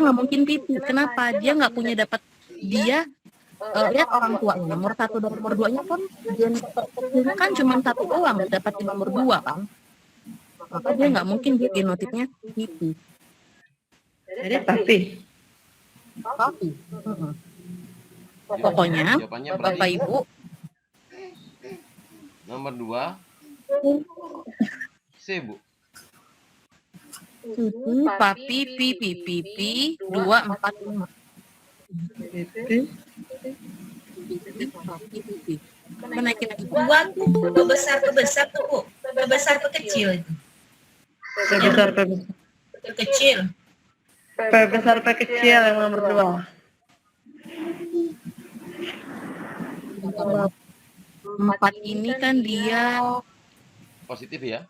nggak mungkin pipi. Kenapa? Dia nggak punya dapat dia lihat orang tuanya nomor 1 dan nomor 2-nya kan genotipnya kan cuma 1 doang dapat di nomor 2 kan. Maka dia nggak mungkin dia genotipnya pipi. Jadi papi. Pokoknya Jawabannya Bapak berarti Ibu nomor 2 C, Bu. pipi, papi, pipi, 2, 4, 5. Menaikin lagi. 2 tuh P besar tuh, Bu. P besar P kecil itu. P besar P Kecil. P besar P kecil yang nomor 2. Kalau 4 ini kan dia Positif ya.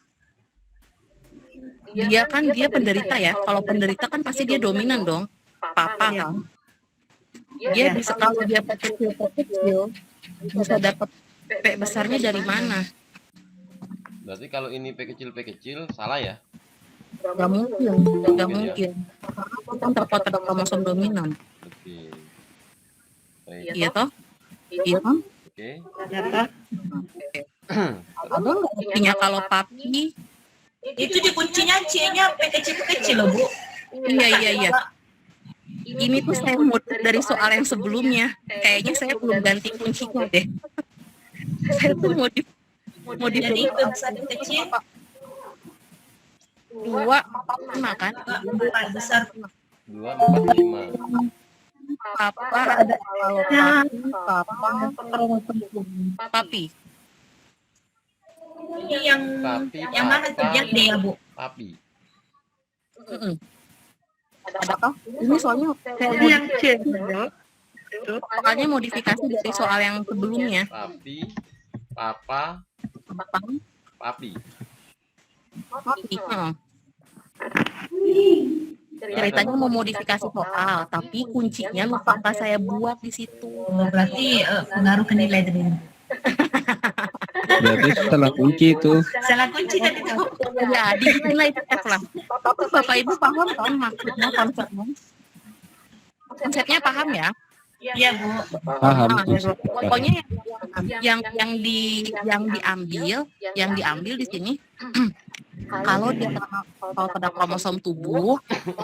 dia penderita ya. Kalau penderita kan pasti dia dominan dong. Papa kan. Dia bisa kalau dia P kecil bisa dapat P besarnya dari mana? Berarti kalau ini P kecil salah ya? Gak mungkin. Kan terpaut pada kromosom dominan. Oke. Baik. Iya toh? Iya kan? Oke. Ada nggak buktinya kalau papi? Itu di kuncinya C-nya P kecil loh, Bu. Iya. Ini tuh saya mood dari soal yang sebelumnya. Kayaknya saya belum ganti kuncinya deh. Saya tuh Jadi modifikasi besar dan kecil 245 kan? besar 245. Papa ada kalau papi. ini yang Papi, yang mana tuh papa, yang gede ya Bu? papi. Adakah? Ini soalnya saya yang kecil. soalnya modifikasi dari soal yang sebelumnya. Papi, papa, papi. Papi. Ceritanya mau modifikasi soal, tapi kuncinya lupa saya buat di situ. Oh, berarti pengaruh ke nilai tadi. Berarti salah kunci itu. Salah kunci tadi tuh. Ya, di nilai tes lah. Tapi Bapak Ibu paham kan maksudnya konsepnya? Konsepnya paham ya? Iya Bu. Paham. Pokoknya yang diambil di sini kalau dia kalau pada kromosom tubuh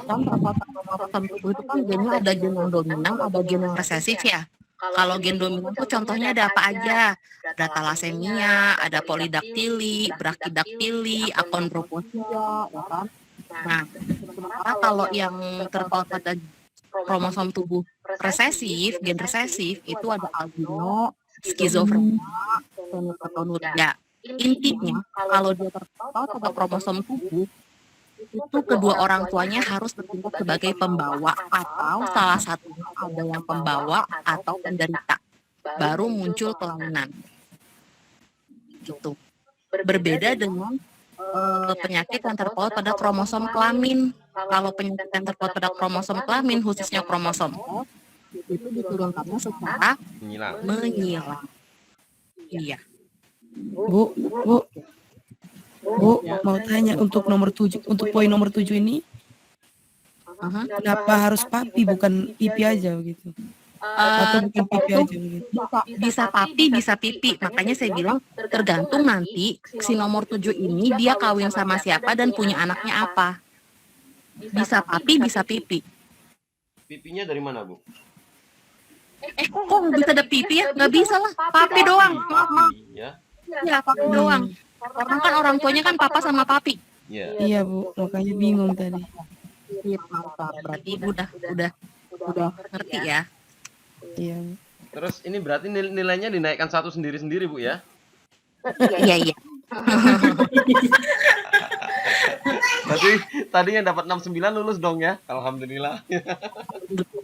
kan kromosom tubuh itu kan gennya ada gen yang dominan, ada gen yang resesif ya. Kalau gen dominan itu contohnya ada apa aja? Ada thalassemia, ada polidaktili, brakidaktili, akondroplasia, ya kan? Nah, sementara kalau yang terpaut pada kromosom tubuh resesif, gen resesif itu ada albino, skizofrenia, fenilketonuria. Intinya kalau dia terpaut pada kromosom tubuh itu kedua orang tuanya harus bertindak sebagai pembawa atau salah satunya ada yang pembawa atau penderita, baru muncul kelainan gitu. Berbeda dengan penyakit yang terpaut pada kromosom kelamin. Kalau penyakit yang terpaut pada kromosom kelamin khususnya kromosom O itu diturunkannya secara menyilang. Iya. Bu, mau tanya untuk nomor 7, untuk poin nomor 7 ini, kenapa harus papi bukan pipi aja begitu? Atau bukan pipi aja begitu? Bisa papi, bisa pipi. Makanya saya bilang tergantung nanti si nomor 7 ini dia kawin sama siapa dan punya anaknya apa. Bisa papi, bisa pipi. Pipinya dari mana, Bu? Kok bisa ada pipi ya? Nggak bisa lah, papi doang. Papi, ya. Ya, papi doang. Karena kan orang tuanya kan papa sama papi. Iya. Iya Bu, makanya bingung tadi. Iya, mantap. Berarti Ibu udah ngerti ya. Iya. Terus ini berarti nilainya dinaikkan satu sendiri-sendiri, Bu ya? Iya. Berarti tadi yang dapat 69 lulus dong ya? Alhamdulillah.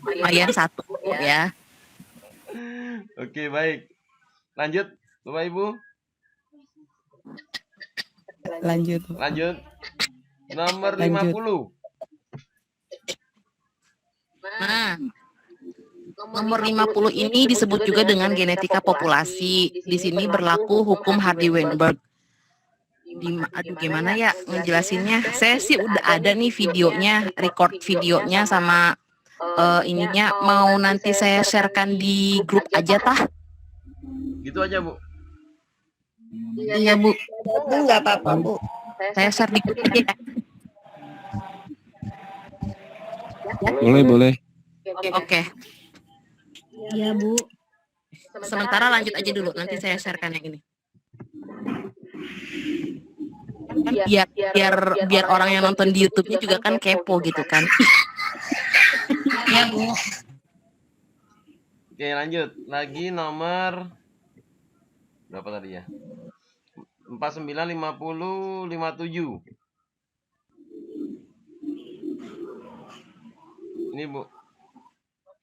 Lumayan satu ya. Oke, baik. Lanjut, Bapak Ibu. Lanjut. Nomor Lanjut. 50. Nah, nomor 50 ini disebut juga dengan genetika populasi. Di sini berlaku hukum Hardy-Weinberg. Aduh, gimana ya ngejelasinnya? Saya sih udah ada nih videonya, record videonya sama ininya. Mau nanti saya sharekan di grup aja tah. Gitu aja, Bu. Iya, Bu. Itu nggak apa-apa, Bu. Saya share di grup aja. Boleh. Oke. Iya, Bu. Sementara lanjut aja dulu, nanti saya sharekan yang ini. Biar orang yang nonton di YouTube-nya juga kan kepo gitu kan. Iya Bu. Oke, lanjut. Lagi nomor berapa tadi ya? 49, 50, 57. Ini, Bu.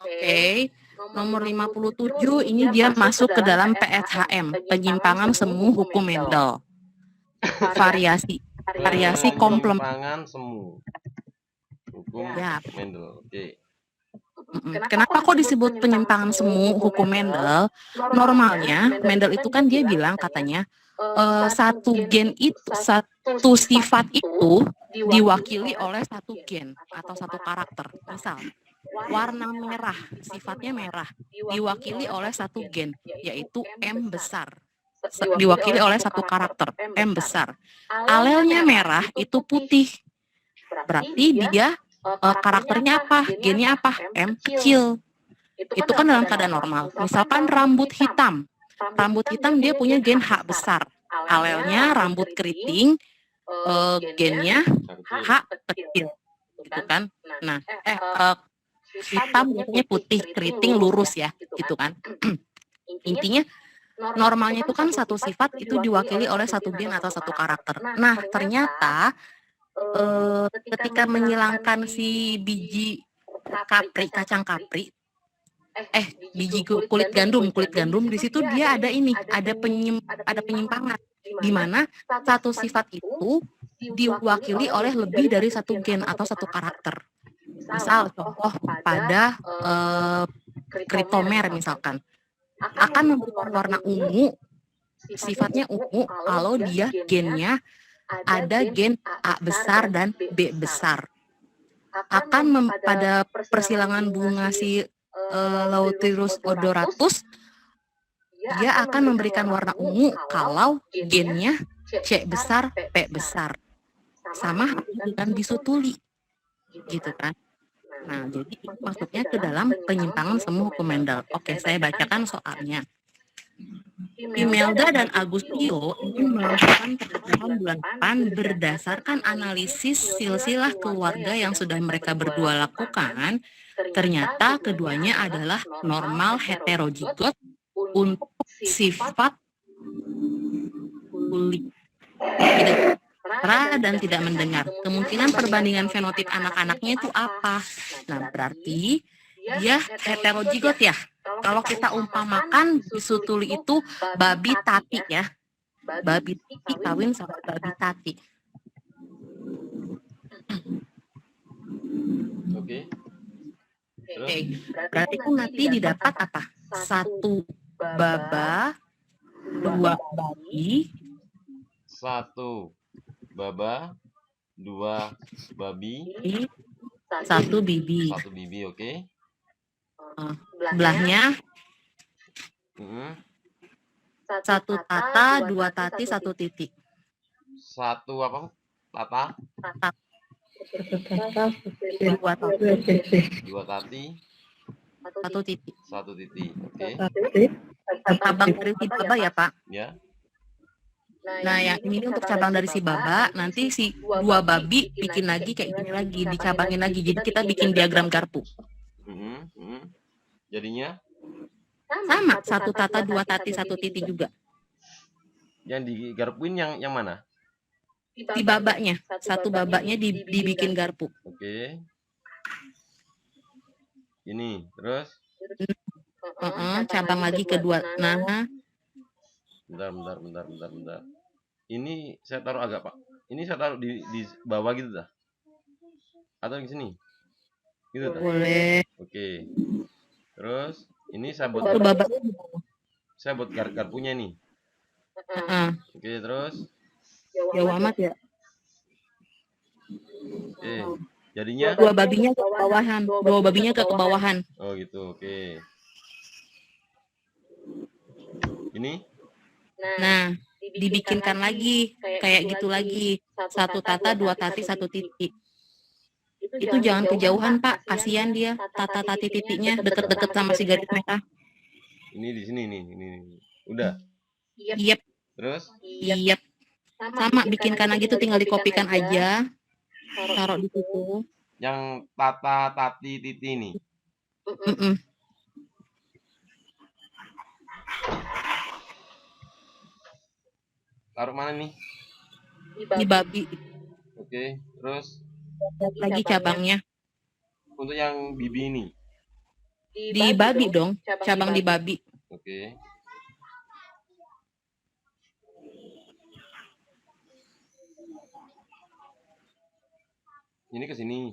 Oke. Nomor 57 ini dia masuk ke dalam PSHM, penyimpangan semu hukum Mendel. Variasi komplement. Penyimpangan semu hukum Ya. Mendel. Oke. Kenapa kok disebut penyimpangan semu hukum Mendel? Normalnya Mendel itu kan dia bilang katanya satu gen itu, satu sifat itu diwakili oleh satu gen atau satu karakter. Misal warna merah, sifatnya merah, diwakili oleh satu gen, yaitu M besar. Diwakili oleh satu karakter, M besar. Alelnya merah itu putih. Berarti dia karakternya apa? Gennya apa? M kecil. Itu kan dalam keadaan normal. Misalkan rambut hitam. rambut hitam dia punya gen H besar. Alelnya rambut keriting, gennya H kecil, gitu kan. Nah, hitam biasanya putih, keriting, lurus ya, gitu kan. Intinya normalnya itu kan satu sifat itu diwakili oleh satu gen atau satu karakter. Nah, ternyata ketika menyilangkan si biji kacang kapri, biji kulit gandum di situ dia ada penyimpangan di mana satu sifat itu diwakili oleh lebih dari satu gen atau satu karakter. Misal contoh pada kriptomer misalkan akan memberikan warna ungu, sifatnya ungu kalau dia gennya ada gen A besar dan B besar. Pada persilangan bunga si Laurus odoratus, dia akan memberikan warna ungu kalau gennya C besar, P besar. Sama dengan bisutuli, gitu kan. Nah, jadi masuknya ke dalam penyimpangan semu hukum Mendel. Oke, saya bacakan soalnya. Imelda dan Agustio ingin melakukan pernikahan bulan depan berdasarkan analisis silsilah keluarga yang sudah mereka berdua lakukan. Ternyata keduanya adalah normal heterozigot untuk sifat kulit. Tidak bicara dan tidak mendengar. Kemungkinan perbandingan fenotip anak-anaknya itu apa? Nah, berarti dia heterozigot ya. Kalau kita umpamakan bisutuli itu babi tati ya. Babi tati kawin sama babi tati. Oke. Oke. Berarti kan nanti didapat apa? 1 baba, 2 babi, 1 baba, 2 babi, 1 bibi. 1 bibi, oke. Sebelahnya 1 1 tata, 2 tati, 1 titik. apa? Tata, 2 tati, 1 titik. 1 titik. Oke. Cabang dari si baba ya, Pak. Ya. Nah, yang ini untuk cabang dari si baba, nanti si 2 babi bikin lagi kayak gini lagi, dicabangin lagi. Jadi kita bikin diagram garpu. Jadinya Sama, 1 tata, 2 tati, 1 titik juga. yang digarpuin yang mana? Di babaknya, 1 babaknya dibikin garpu. Oke. Ini, terus? Cabang lagi kedua. Nah, Bentar. Ini saya taruh agak, Pak. Ini saya taruh di bawah gitu dah. Atau di sini? Gitu dah. boleh. Oke. Terus ini saya buat garpunya nih. Oke, terus Jauh amat ya. oke. Jadinya 2 babinya ke bawahan. 2 babinya ke bawahan. oh gitu, oke. Ini Nah, dibikinkan lagi kayak gitu lagi. 1 tata, 2 tati, 1 titik. Itu jangan kejauhan, Pak. Kasihan dia. Tata tati titiknya deket-deket sama si garis merah. ini di sini nih, ini. Udah. Yep. Terus Yep. Sama bikinkan lagi tuh, tinggal dikopikan aja. Taruh di situ. yang tata tati titi ini. Taruh mana nih? Di babi. Oke, terus Lagi cabangnya. untuk yang bibi ini. Di babi dong. Cabang di babi. Oke. Ini ke sini.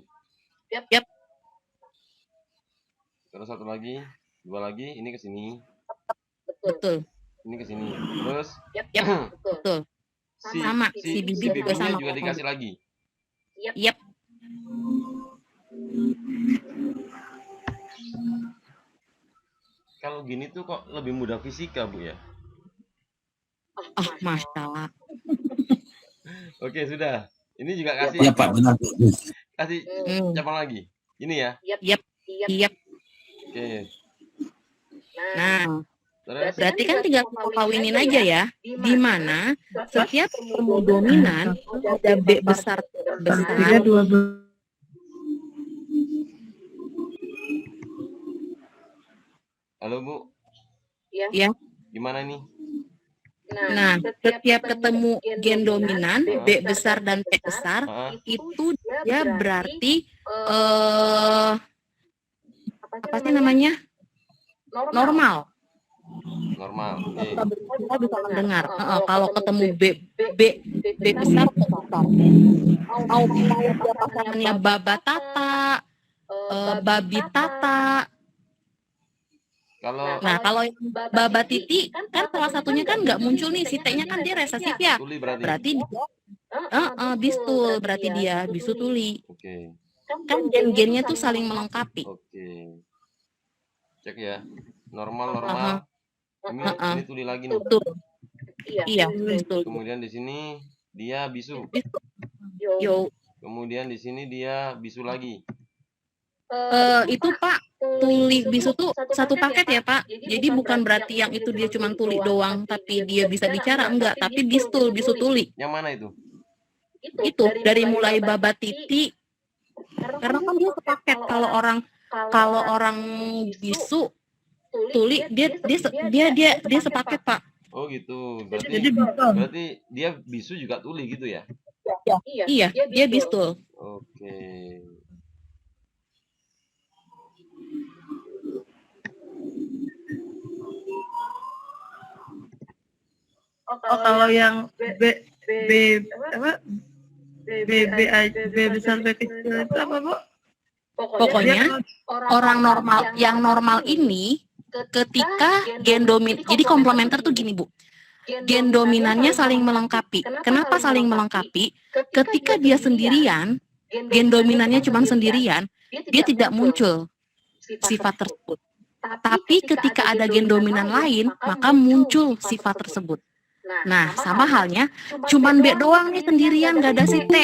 Yap. Terus 1 lagi, 2 lagi, ini ke sini. Betul. Ini ke sini. Terus Betul. Sama. Si bibi juga bibinya sama. juga dikasih lagi. Yap. Kalau gini tuh kok lebih mudah fisika, Bu ya? Masa. Oke, sudah. Ini juga kasih. Ya Pak, benar. Kasih cabang lagi. Ini ya. Yap. Oke. Nah, Terus? Berarti kan tinggal kita kawinin aja ya, di mana setiap ketemu dominan ada B besar besar. Halo Bu, Ya. gimana nih? Nah, setiap ketemu gen dominan B besar dan P besar itu dia berarti apa sih namanya? Normal. Normal. Oke. Kita bisa mendengar. Kalau ketemu B besar P besar. Mau dia pasangannya Baba Tata, Babi Tata. Kalau yang Baba Titi kan salah satunya kan nggak muncul nih, si T-nya kan dia resesif ya. Tuli Berarti dia bistul, berarti dia bisu tuli. Oke. Kan gen-gennya tuh saling melengkapi. Oke. Cek ya. Normal. Ini tuli lagi nih. Betul. Iya, betul. Kemudian di sini dia bisu. Yo. Kemudian di sini dia bisu lagi. Itu Pak, tuli bisu tuh satu paket ya Pak. Jadi bukan berarti yang itu dia cuma tuli doang, tapi dia bisa bicara, enggak. Tapi bisu tuli. Yang mana itu? Itu dari mulai Baba Titi. Karena kan dia sepaket. Kalau orang bisu tuli dia sepaket Pak. Oh gitu. Berarti dia bisu juga tuli gitu ya? Iya, dia bistul. Oke. Kalau yang B besar B kecil itu apa Bu? Pokoknya orang normal yang normal ini ketika gen dominan, jadi komplementer tuh gini Bu, gen dominannya saling melengkapi. Kenapa saling melengkapi? Ketika dia sendirian, gen dominannya cuma sendirian, dia tidak muncul sifat tersebut. Tapi ketika ada gen dominan lain, maka muncul sifat tersebut. Nah, sama halnya, cuman B doang nih sendirian, nggak ada si T.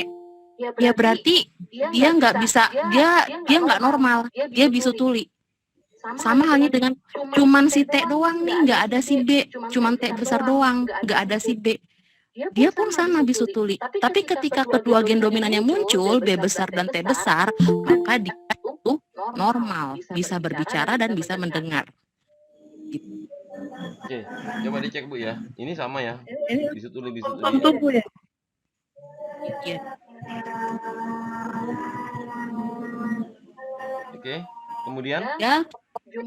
Ya berarti dia nggak bisa, dia nggak normal, dia bisu tuli. Sama halnya dengan cuman si T doang nih, nggak ada si B, cuman T besar doang, nggak ada si B. Dia pun sama bisu tuli. Tapi ketika kedua gen dominannya muncul, B besar dan T besar, maka dia itu normal, bisa berbicara dan bisa mendengar. Oke, coba dicek Bu ya. Ini sama ya. Bisu tuli. Tubuh ya. Iya. Oke. Kemudian? Ya,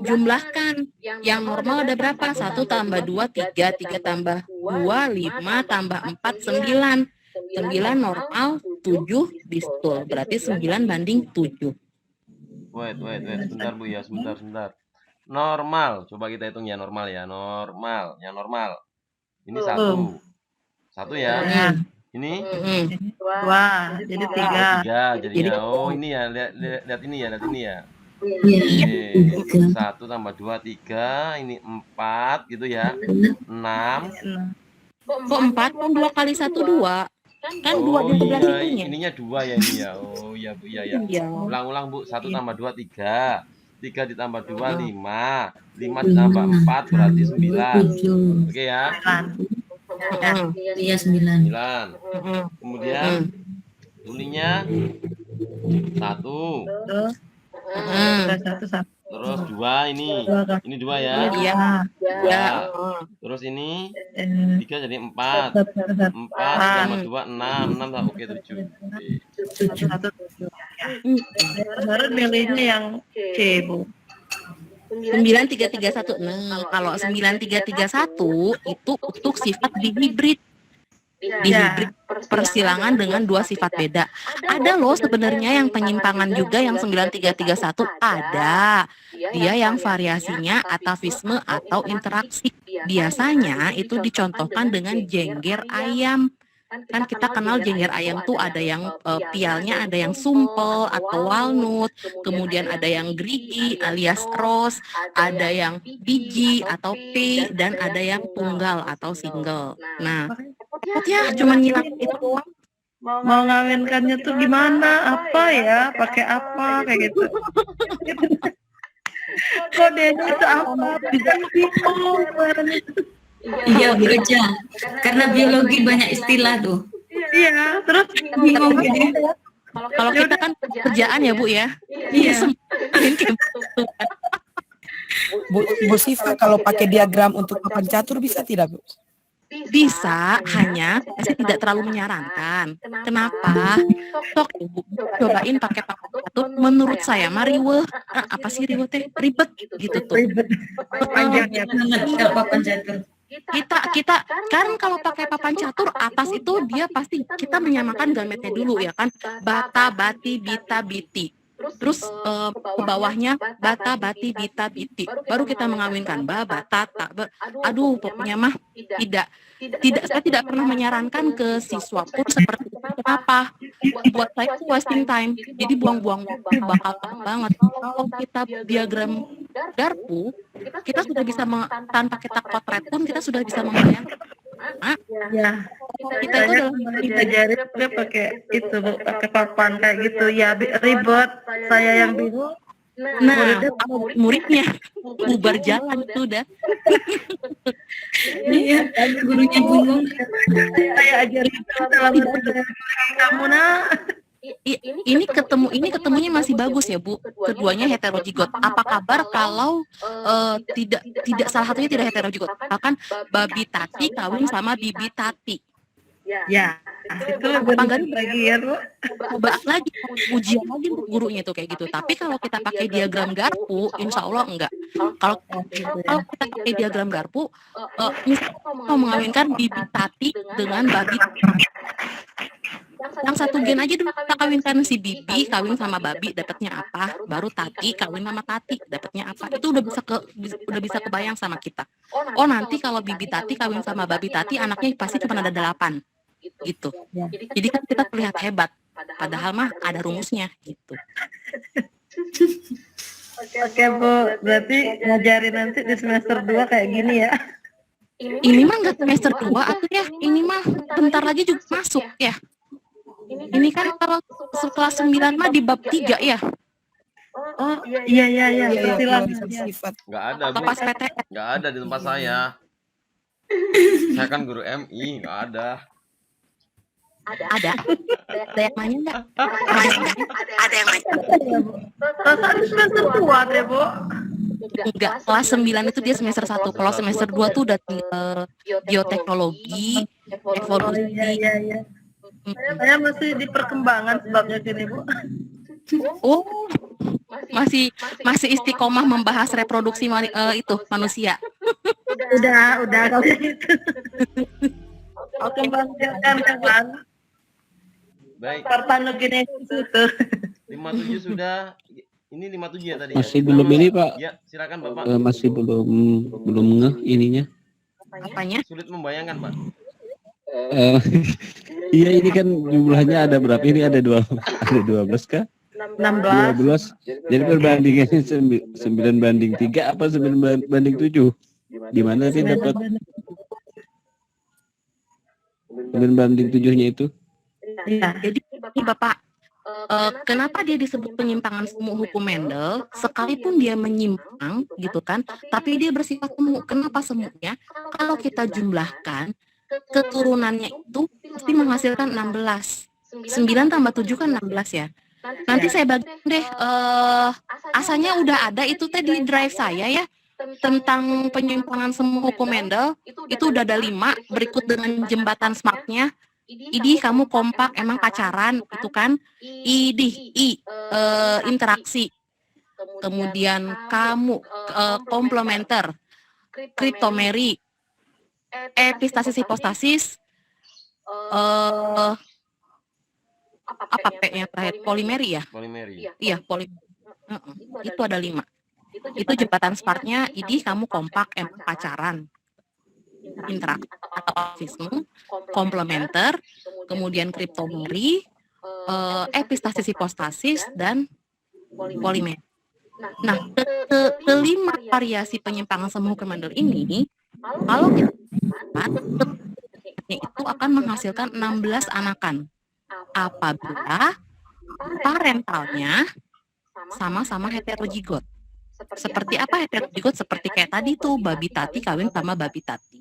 jumlahkan. Yang normal ada berapa? 1 tambah 2, 3. 3 tambah 2, 5. Tambah 4, 9. 9 normal, 7 bistul. Berarti 9 banding 7. Wait. Sebentar Bu ya, sebentar. Normal. Coba kita hitung ya, normal ya. Normal. Yang normal. Ini 1. 1 ya. Ini? 2. Jadi 3. 3 jadinya. Oh, ini ya. Lihat ini ya. Oke. 1 tambah 2, 3. Ini 4 gitu ya. 6. Kok 4? Kan 2 kali 1, 2. Kan 2 di sebelah situnya. Ininya 2 ya ini ya. Oh iya Bu, iya. Ulang Bu. 1 tambah 2, 3. 3 ditambah 2, 5. 5 ditambah 4 berarti 9. Oke ya. Iya 9. Kemudian tulinya 1. Terus 2 ini. Ini 2 ya. Iya. Terus ini 3 jadi 4. 4 tambah 2, 6. 6 oke 7. 7. Baru milihnya yang C Bu. 9331. Nah, kalau 9331 itu untuk sifat dihibrid. Dihibrid persilangan dengan 2 sifat beda. Ada loh sebenarnya yang penyimpangan juga yang 9331 ada. Dia yang variasinya atavisme atau interaksi. Biasanya itu dicontohkan dengan jengger ayam. Kan kita kenal jengger ayam tuh ada yang pialnya ada yang sumpel atau walnut, kemudian ada yang gerigi alias rose, ada yang biji atau P, dan ada yang tunggal atau single. Nah, ya cuma nyilang itu doang. Mau ngawinkannya tuh gimana? Apa ya? Pakai apa? Kayak gitu. Kodenya itu apa? Bisa bingung. Iya, Bu Eja. Karena biologi banyak istilah tuh. Iya, terus bingung gitu. Kalau kita kan kerjaan ya Bu ya. Iya. Bu Siva, kalau pakai diagram untuk papan catur bisa tidak, Bu? Bisa, hanya saya tidak terlalu menyarankan. Kenapa? Sok Ibu cobain pakai papan catur. Menurut saya mah riweuh. Apa sih riweuh teh? Ribet gitu tuh. Panjangnya banget kalau papan catur. Kita kan kalau pakai papan catur atas itu dia pasti kita menyamakan gametnya dulu ya kan, bata, bati, bita, biti. Terus ke bawahnya bata, bati, bita, biti. Baru kita mengawinkan bata, ta, aduh pokoknya mah saya tidak pernah menyarankan ke siswa pun seperti itu. Kenapa? Buat saya itu wasting time. Jadi buang-buang waktu bakal banget. Kalau kita diagram garpu, kita sudah bisa tanpa kita potret pun kita sudah bisa membayangkan. Ya, Kita itu adalah diajarin dia pakai itu, Bu, pakai papan kayak gitu. Ya, ribet. Saya yang bingung. Nah, muridnya bubar jalan itu udah. Iya, gurunya bingung. Saya ajarin dalam kamu nah. Ini ketemunya masih bagus ya Bu. Keduanya heterozigot. Apa kabar kalau tidak salah satunya tidak heterozigot? Bahkan babi tati kawin sama bibi tati. Ya, itu lebih lagi ya, Bu. Coba lagi ujian lagi untuk gurunya tuh kayak gitu. Tapi kalau kita pakai diagram garpu, insya Allah enggak. Kalau kita pakai diagram garpu, misalnya mau mengawinkan bibi tati dengan babi tati. Yang satu gen aja dulu kita kawinkan si bibi kawin sama babi dapatnya apa, baru tati kawin sama tati dapatnya apa. Itu udah bisa kebayang sama kita. Oh nanti kalau bibi tati kawin sama babi tati anaknya pasti cuma ada 8 gitu. Jadi kan kita terlihat hebat, padahal mah ada rumusnya gitu. Oke, Bu, berarti ngajarin nanti di semester 2 kayak gini ya. Ini mah nggak semester 2 atau ya, ini mah bentar lagi juga masuk ya. Ini kan kalau kelas 9 mah di bab 3 ya. Oh, iya. Sifat. Nggak ada, Bu. Atau pas PTN. Nggak ada di tempat saya. Saya kan guru MI, nggak ada. Ada yang nanya nggak? Ada yang nanya. Tadi semester 2 deh, Bu. Enggak, kelas 9 itu dia semester 1. Kalau semester 2 tuh udah bioteknologi, evolusi. Iya. Saya masih di perkembangan sebabnya gini, Bu. Oh, masih istiqomah membahas reproduksi itu manusia. Udah kalau gitu. Oke, kembangkan kan. Baik. Parthenogenesis itu. 57 sudah. Ini 57 ya tadi. Masih belum ini, Pak. Ya, silakan Bapak. Masih belum ngeh ininya. Apanya? Sulit membayangkan, Pak. Iya, ini kan jumlahnya ada berapa? Ini ada 12 kah? 16. 12. Jadi perbandingannya 9:3 apa 9:7? Di mana sih dapat 9:7-nya itu? Ya, jadi ini Bapak, kenapa dia disebut penyimpangan semu hukum Mendel? Sekalipun dia menyimpang, gitu kan, tapi dia bersifat semu. Kenapa semuanya? Kalau kita jumlahkan, keturunannya itu pasti menghasilkan 16. 9 tambah 7 kan 16 ya. Nanti saya bagi deh, asalnya udah ada itu teh di drive saya ya, tentang penyimpangan semu hukum Mendel. Itu udah ada 5, berikut dengan jembatan smartnya. Idih kamu kompak emang pacaran itu kan, interaksi, kemudian kamu komplementer, kriptomeri, epistasis hipostasis, apa P yang terakhir, polimeri ya? Polimeri. Iya, polimeri. Itu ada 5. Itu jembatan sparknya, idih kamu kompak emang pacaran, interaksi atau aktivisme, komplementer, kemudian kriptomeri, epistasis hipostasis, dan polimeri. Nah, kelima variasi penyimpangan semu hukum Mendel ini, kalau kita lihat, itu akan menghasilkan 16 anakan apabila parentalnya sama-sama heterozigot. Seperti apa ya ikut seperti kayak tadi tuh babi tati kawin sama babi tati.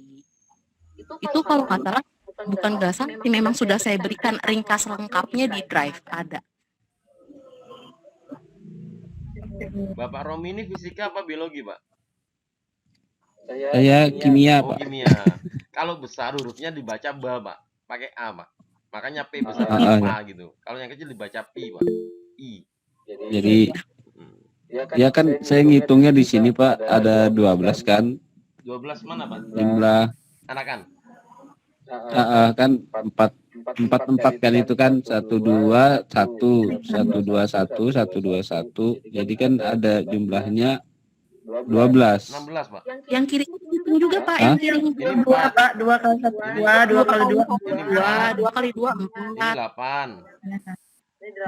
Itu kalau nggak salah bukan Grasakti, memang sudah saya berikan ringkas lengkapnya di drive ada. Bapak Romi ini fisika apa biologi, Pak? Saya kimia, Oh, Pak. kimia. Kalau besar hurufnya dibaca ba, Pak. Pakai A, Pak. Makanya P besar Ah, huruf ya. A gitu. Kalau yang kecil dibaca Pi, Pak. I. Jadi ya kan saya ngitungnya di sini, Pak, ada 12 kan 12 mana, Pak? jumlah Anakan. kan 4 kan itu kan 1 2 1 1 2 1 1 2 1. Jadi kan ada jumlahnya 12. 16, Pak. Yang kiri hitung juga Pak, Hah? yang kiri Ini hitung 2 Pak, 2 kali 1 2 kali 2 dua, 2 kali 2 Ini 4. 8.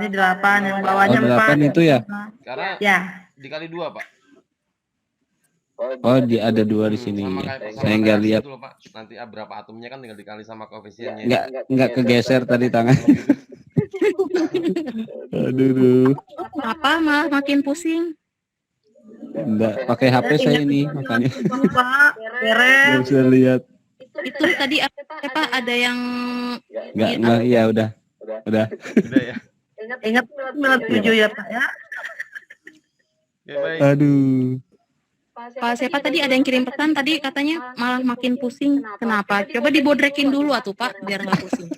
Ini 8, yang Oh, bawahnya 4. 8 itu ya? Karena Ya. dikali 2, Pak. Oh, ada 2 di sini. Sama kayak Saya nggak reaksi lihat. itu loh, Pak. Nanti berapa atomnya kan tinggal dikali sama koefisiennya. Nggak kegeser tadi tangan. Aduh. Apa malah makin pusing? Enggak pakai HP saya ini makanya Pak, beres. nggak bisa lihat. Itu tadi apa ada yang Enggak, iya udah. Udah ya. Ingat 97 ya Pak ya. Oke, baik. Aduh. Pak siapa tadi ada yang kirim pesan tadi katanya malah makin pusing. Kenapa? Coba dibodrekin dulu atuh Pak biar nggak pusing.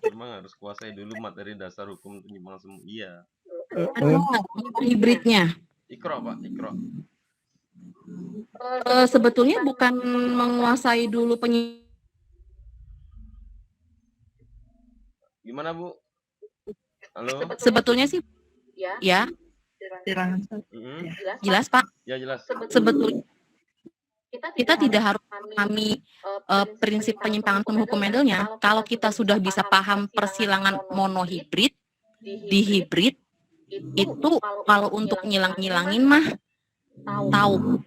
Memang harus kuasai dulu materi dasar hukum penyimpangan semu. Iya. Aduh, hibridnya. Ikro, Pak. Ikro. Sebetulnya bukan menguasai dulu Gimana, Bu? Halo? sebetulnya sih ya Mm-mm. jelas Pak. Ya, jelas. Sebetulnya kita tidak harus memahami prinsip penyimpangan semu hukum Mendelnya. Kalau kita sudah bisa paham persilangan monohibrid, dihibrid, itu kalau untuk ngilang-ngilangin mah tahu.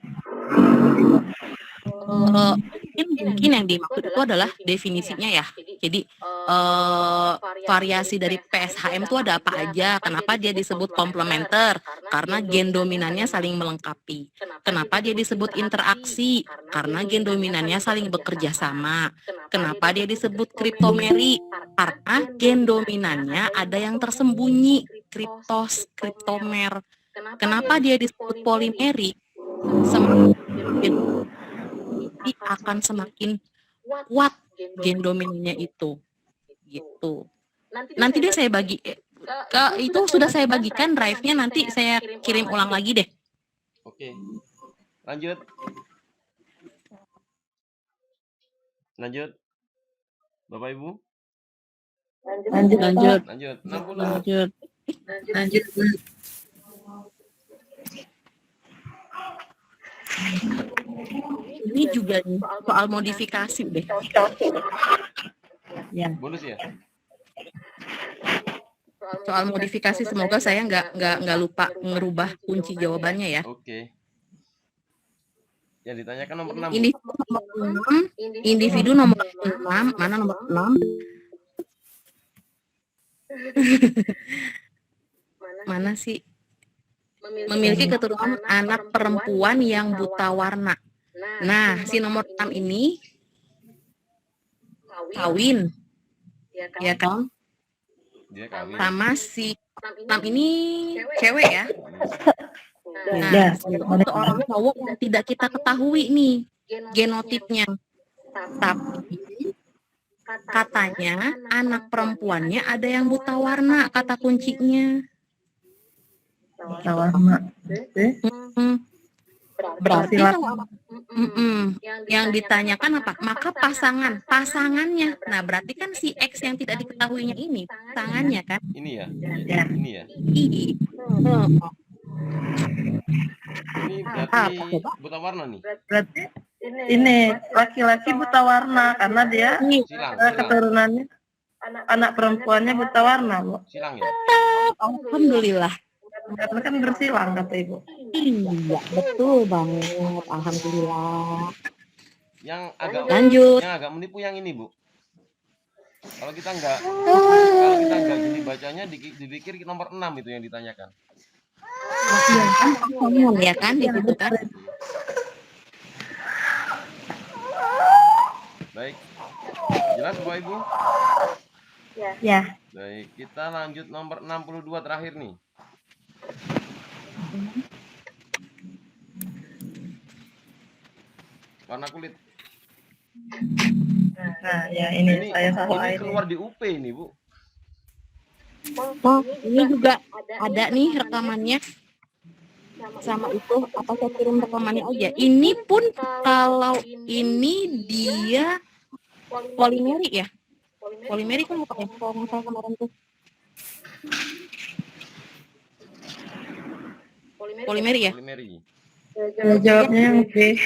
Mungkin yang dimaksud itu adalah definisinya ya. Jadi variasi dari PSHM itu ada apa aja? Kenapa dia disebut komplementer? Karena gen dominannya saling melengkapi. Kenapa dia disebut interaksi? Karena gen dominannya saling bekerja sama. Kenapa dia disebut kriptomeri? Karena gen dominannya ada yang tersembunyi, kriptos, kriptomer. Kenapa dia disebut polimeri? Akan semakin kuat gen dominannya itu gitu. Nanti deh saya bagi itu sudah saya bagikan drive-nya, nanti saya kirim ulang lagi deh. Oke. Lanjut. Bapak Ibu? Lanjut. 60. Lanjut. Ini juga nih soal modifikasi deh. Ya. Bonus ya? Soal modifikasi semoga saya nggak lupa ngerubah kunci jawabannya ya. Oke. Yang ditanyakan nomor 6. Individu nomor 6, mana nomor 6? Mana sih? Memiliki keturunan anak perempuan yang buta warna. Nah, si nomor 6 ini kawin, ya kan? Dia kawin. Sama si 6 ini cewek ya. Ya. Nah, seorang cowok yang tidak kita ketahui nih genotipnya. Tapi katanya anak perempuannya ada yang buta warna, kata kuncinya. Buta warna. Berarti yang ditanyakan apa? Maka pasangannya. Nah, berarti kan si X yang tidak diketahuinya ini pasangannya kan? Ini ya? Ya. Ini ya? Ini berarti buta warna nih? Berarti ini laki-laki buta warna karena dia Silang. keturunannya anak perempuannya buta warna, Bu. Silang ya? Alhamdulillah. Karena kan bersilang kata Ibu. Iya, betul banget. Alhamdulillah. Yang agak Lanjut. Yang agak menipu yang ini, Bu. Kalau kita nggak gini bacanya dipikir nomor 6 itu yang ditanyakan. kan hormon ya kan di situ kan. Baik. Jelas Bapak Ibu? Ya. Baik, kita lanjut nomor 62 terakhir nih. Warna kulit. Nah, ya ini saya salah ini keluar di UP ini, Bu. Oh, ini juga ada nih rekamannya. Sama itu apa saya kirim rekamannya aja. Ini pun kalau ini dia polimeri ya. Polimeri kan bukan ya, kalau saya kemarin tuh. Polimeri ya? Polimeri. Jawabnya yang B.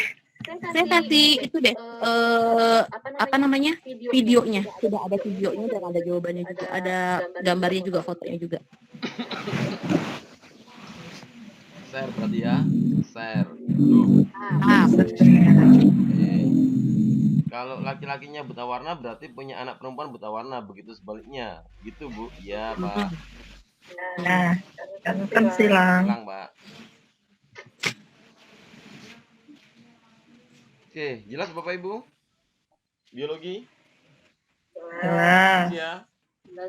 Saya kasih itu deh, apa namanya, videonya. Sudah ada videonya dan ada jawabannya juga, ada gambarnya juga, fotonya juga. Share berarti ya, share. Tuh. Kalau laki-lakinya buta warna berarti punya anak perempuan buta warna, begitu sebaliknya, gitu Bu? Iya Pak. Nah, kan silang. Silang Pak. Oke, jelas Bapak Ibu? Biologi? Jelas. Ya.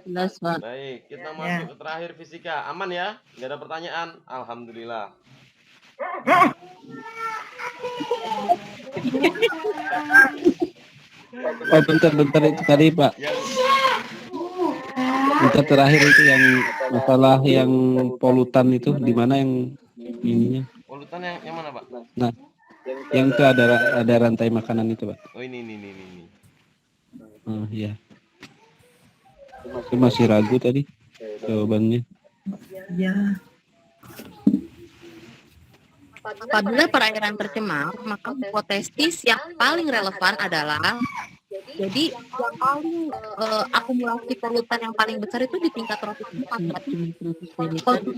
Jelas Pak. Baik, kita masuk ke terakhir fisika. Aman ya? Nggak ada pertanyaan? Alhamdulillah. Oh bentar itu tadi Pak. Ya, Bentar terakhir itu yang masalah yang polutan itu di mana yang ininya? polutan yang mana Pak? Nah, yang itu ada rantai makanan itu Pak. Oh ini. Oh iya. Saya masih ragu tadi jawabannya. Ya. Apabila perairan tercemar, maka hipotesis yang paling relevan adalah jadi yang paling akumulasi polutan yang paling besar itu di tingkat tropis.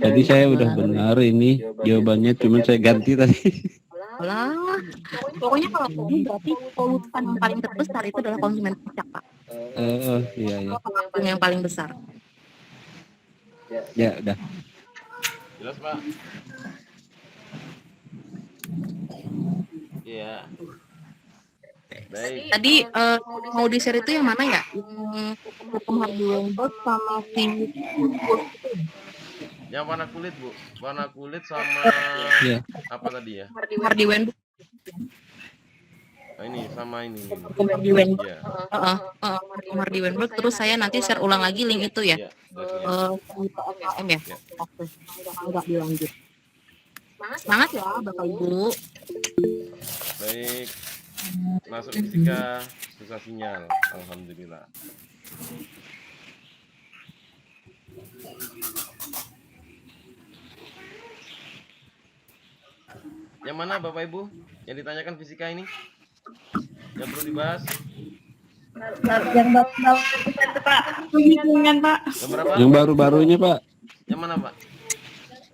Tadi saya udah benar ini jawabannya, cuman saya ganti tadi. Lah, pokoknya kalau itu berarti polutan yang paling terbesar itu adalah konsumen pajak, Pak. Iya. Yang paling besar. Ya udah. Jelas Pak? Iya. Baik. Tadi mau di-share itu yang mana ya? Hukum Hardy-Weinberg sama si Yang warna kulit Bu, warna kulit sama apa tadi ya? Hardy-Weinberg. Nah, ini sama ini. Hukum Hardy-Weinberg. Ya. Hukum Hardy-Weinberg. Terus saya nanti share ulang lagi link itu ya. PKM ya. Oke. Enggak dilanjut. Semangat ya Bapak Ibu. Baik. Masuk fisika susah sinyal. Alhamdulillah. Yang mana Bapak Ibu? Yang ditanyakan fisika ini? Yang perlu dibahas? Yang baru-baru itu Pak. Lingkungan Pak. Yang berapa? Yang baru-barunya Pak. Yang mana Pak?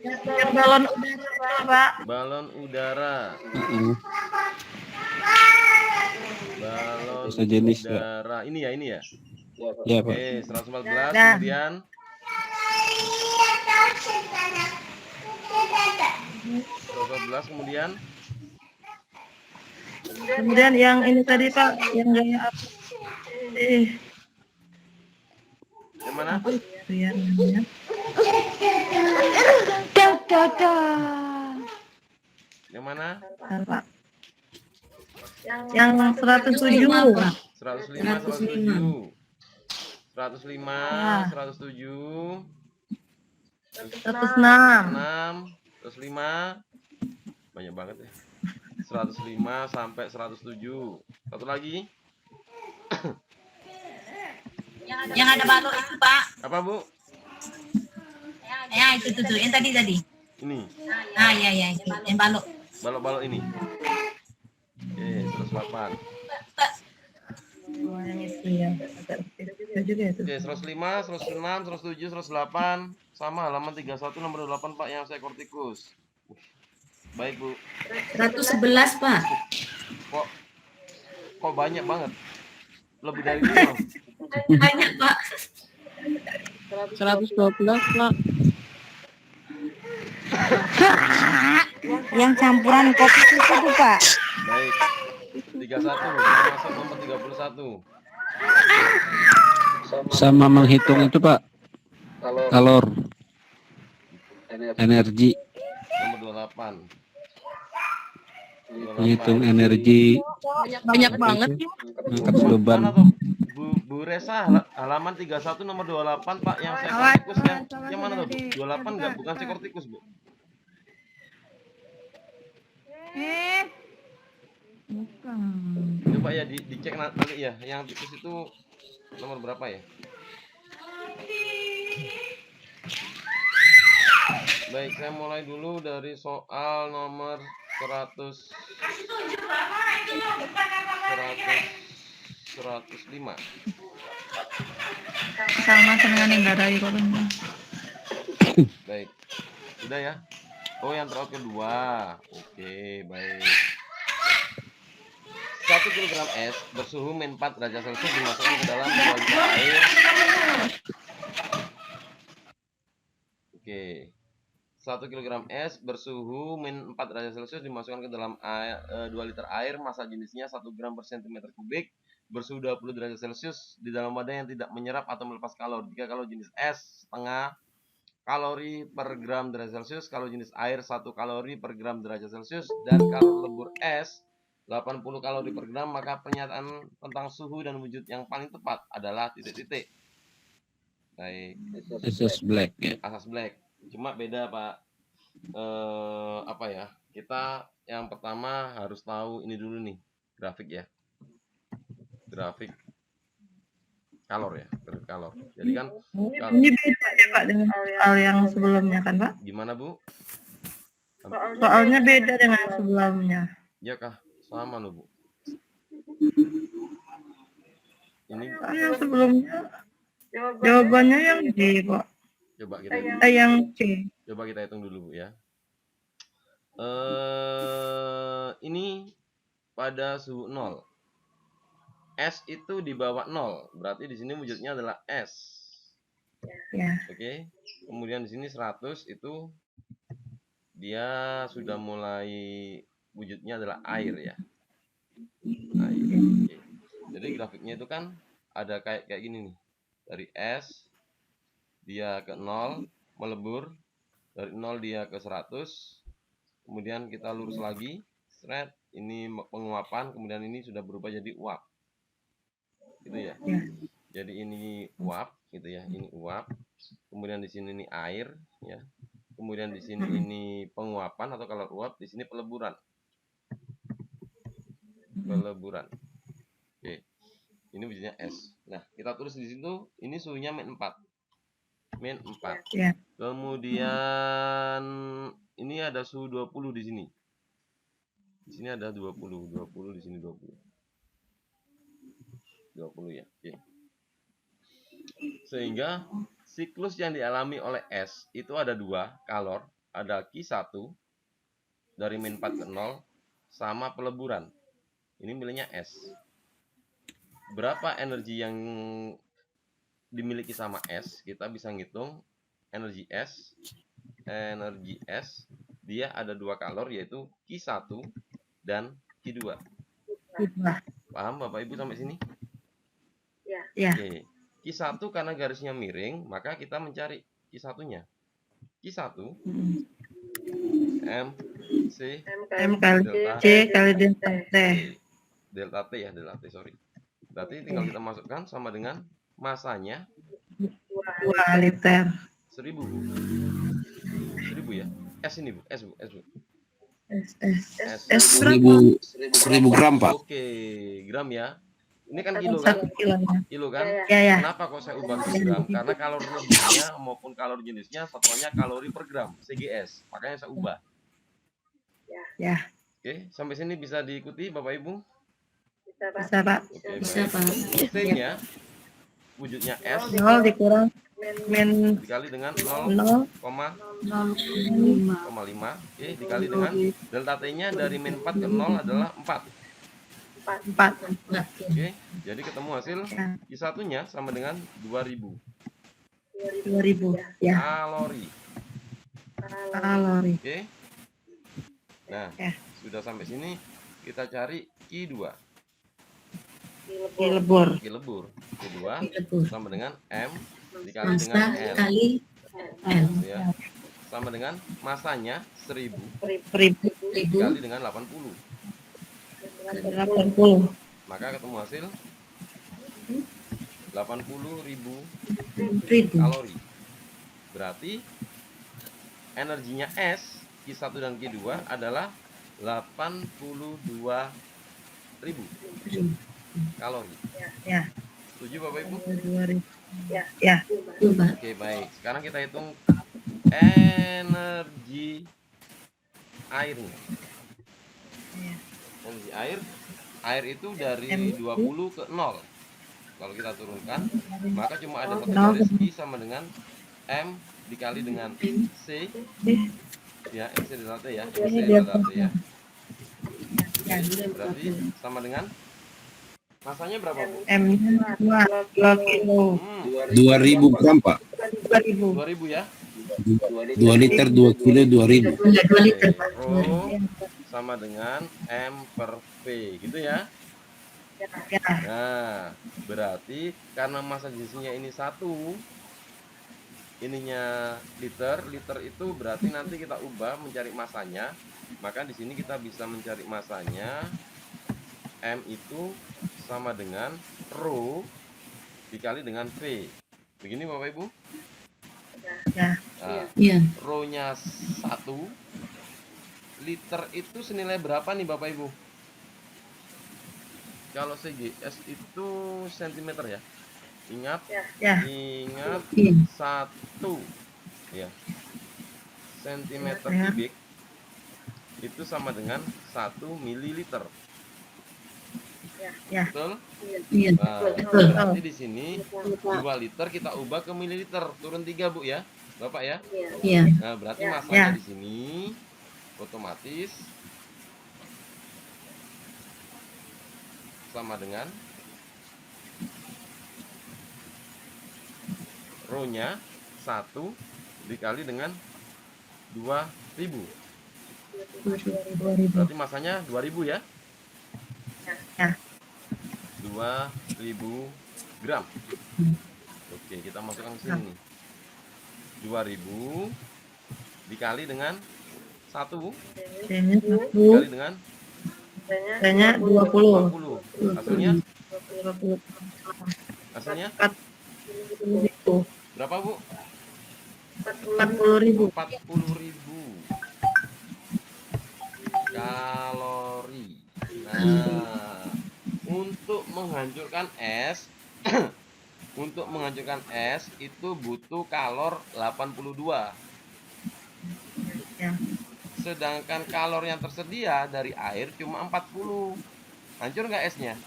Yang balon udara Pak. Balon udara. Balon Sejenis, Pak. udara. Ini ya? Ya Pak. Oke, 114 kemudian 114 Kemudian yang ini tadi Pak, yang gaya apa? yang mana? Ya, namanya. Yang mana? Pak. Yang 107. 105, 107. 105 banyak banget ya. 105 sampai 107. Satu lagi. Yang ada balok itu Pak. Apa Bu? Ya itu tuh yang tadi. Ini. Ah ya itu yang balok. Balok-balok ini. Oke, 108. Oke, 105, 106, 107, 108 sama halaman 31 nomor 8 Pak yang saya kortikus. Baik Bu. 111 Pak. Kok banyak banget? Lebih dari itu. Banyak Pak. 112 Pak. Yang campuran kopi susu tuh, Pak. Baik. 31 masuk nomor 31. Sama menghitung itu Pak, kalor energi, Nomor 28. menghitung energi Banyak banget ya. angkat beban. Mana tuh? Bu Resa halaman 31 nomor 28 Pak yang sekortikus kan? Yang mana tuh Bu? 28 enggak? Bukan sekortikus Bu. Bukan. Coba ya dicek nanti ya. Yang tikus itu nomor berapa ya? Baik, saya mulai dulu dari soal nomor 105. Sama dengan negara ekonomi. Baik. Sudah ya? Oh, yang terakhir kedua. Oke, baik. 1 kg es bersuhu min 4 derajat Celcius dimasukkan ke dalam 2 liter air. Oke. 1 kg es bersuhu min 4 derajat Celcius dimasukkan ke dalam 2 liter air, massa jenisnya 1 gram per cm kubik, bersuhu 20 derajat Celcius di dalam wadah yang tidak menyerap atau melepas kalori. Jika kalau jenis es setengah kalori per gram derajat Celcius, kalau jenis air 1 kalori per gram derajat Celcius, dan kalau lebur es 80 kalori per gram, maka pernyataan tentang suhu dan wujud yang paling tepat adalah titik-titik. Baik. Asas black ya. Asas black. Cuma beda Pak. Apa ya? Kita yang pertama harus tahu ini dulu nih, grafik ya. Grafik kalor ya, grafik kalor. Jadi kan Ini beda ya Pak dengan soal yang sebelumnya kan Pak? gimana Bu? Soalnya beda dengan sebelumnya. Ya kah? Sama loh Bu. Ini Yang sebelumnya jawabannya yang D Pak. coba kita Yang C. coba kita hitung dulu Bu ya. Ini pada suhu 0. S itu di bawah 0. Berarti di sini wujudnya adalah S. Ya. Oke. Kemudian di sini 100 itu dia sudah mulai wujudnya adalah air ya. Air. Oke. Jadi grafiknya itu kan ada kayak gini nih. Dari S dia ke 0, melebur. Dari 0 dia ke 100. Kemudian kita lurus lagi. Seret, ini penguapan, kemudian ini sudah berubah jadi uap. Gitu ya. Jadi ini uap gitu ya. Ini uap. Kemudian di sini ini air ya. Kemudian di sini ini penguapan atau kalau uap, di sini peleburan. Peleburan. Oke. Ini wujudnya es. Nah, kita tulis di situ ini suhunya min 4. Min 4. Ya. Kemudian ini ada suhu 20 di sini. Di sini ada 20 di sini 20. 20 ya. Oke. Sehingga siklus yang dialami oleh es itu ada 2 kalor, ada Q1 dari min 4 ke 0 sama peleburan. Ini miliknya es. Berapa energi yang dimiliki sama es? Kita bisa ngitung energi es. Energi es dia ada 2 kalor yaitu Q1 dan Q2. Paham Bapak Ibu sampai sini? Ya. Oke. Q1 karena garisnya miring, maka kita mencari Q1-nya. Q1 M C M kali delta C kali delta T. delta T ya, delta T, sorry. Berarti tinggal kita masukkan sama dengan masanya 2 liter. 1000 Bu. 1000 ya. S ini Bu, S Bu, S Bu. S 1000 gram Pak. Oke, gram ya. Ini kan kilo kan? 1 kilonya. Kilo kan? Ya. Kenapa kok saya ubah ke gram? Karena kalori lebihnya maupun kalori jenisnya satuannya kalori per gram, CGS. Makanya saya ubah. Ya. Oke, sampai sini bisa diikuti Bapak Ibu? Bisa Pak. Oke, Bisa, baik. Pak. C-nya wujudnya S 0 dikurang min dikali dengan 0,5. 0,5. Oke, dikali dengan delta T-nya dari min 4 ke 0 adalah 4. 4. Oke, jadi ketemu hasil Q1-nya sama dengan 2000 2000 ya. kalori. kalori. Oke. Nah, Ya. sudah sampai sini kita cari Q2. Lebur. Q2 Lebur. sama dengan M dikali dengan Masa L. kali L. Ya. Sama dengan masanya 1000 1000 dikali dengan 80. 80. Maka ketemu hasil 80.000 Ribu. kalori. Berarti energinya S, Q1 dan Q2 adalah 82.000 kalori. Ya. Setuju Bapak Ibu? 2000. Ya. Coba. Oke, baik. Sekarang kita hitung energi airnya. Energi air itu dari 20 ke 0. Kalau kita turunkan, maka cuma ada satu garis I sama dengan M dikali dengan C. Ya, MC delta T ya. MC delta T ya. Berarti sama dengan masanya berapa, Bu? M-nya 2 kilo. 2000 gram, Pak. 2000 ya. 2 liter 2 kilo 2000. 2 liter, Pak. Rho sama dengan M per V gitu ya. Nah, berarti karena massa jenisnya ini 1, ininya liter itu berarti nanti kita ubah mencari masanya. Maka di sini kita bisa mencari masanya M itu sama dengan Rho dikali dengan V. Begini Bapak Ibu. Ya. Nah, Iya. Rho-nya 1, liter itu senilai berapa nih Bapak Ibu? Kalau CGS itu sentimeter ya. Ingat, Ya. ingat Iya. 1 ya. Sentimeter Ya. kubik itu sama dengan 1 mililiter. Ya. Betul? Iya. Nah, Betul. berarti di sini 2 liter kita ubah ke mililiter, turun 3 Bu ya, Bapak ya. Iya. Nah, berarti masanya di sini otomatis sama dengan Rho-nya 1 dikali dengan 2000. Berarti masanya 2000 ya. Ya. 2000 gram. Oke, kita masukkan ke sini nih. 2000 dikali dengan 1 dikali dengan Hanya 20. 20. Hasilnya 20. hasilnya 40.000. berapa, Bu? 40.000. 40.000 kalori. Nah, untuk menghancurkan es untuk menghancurkan es itu butuh kalor 82. Ya. Sedangkan kalor yang tersedia dari air cuma 40. Hancur nggak esnya?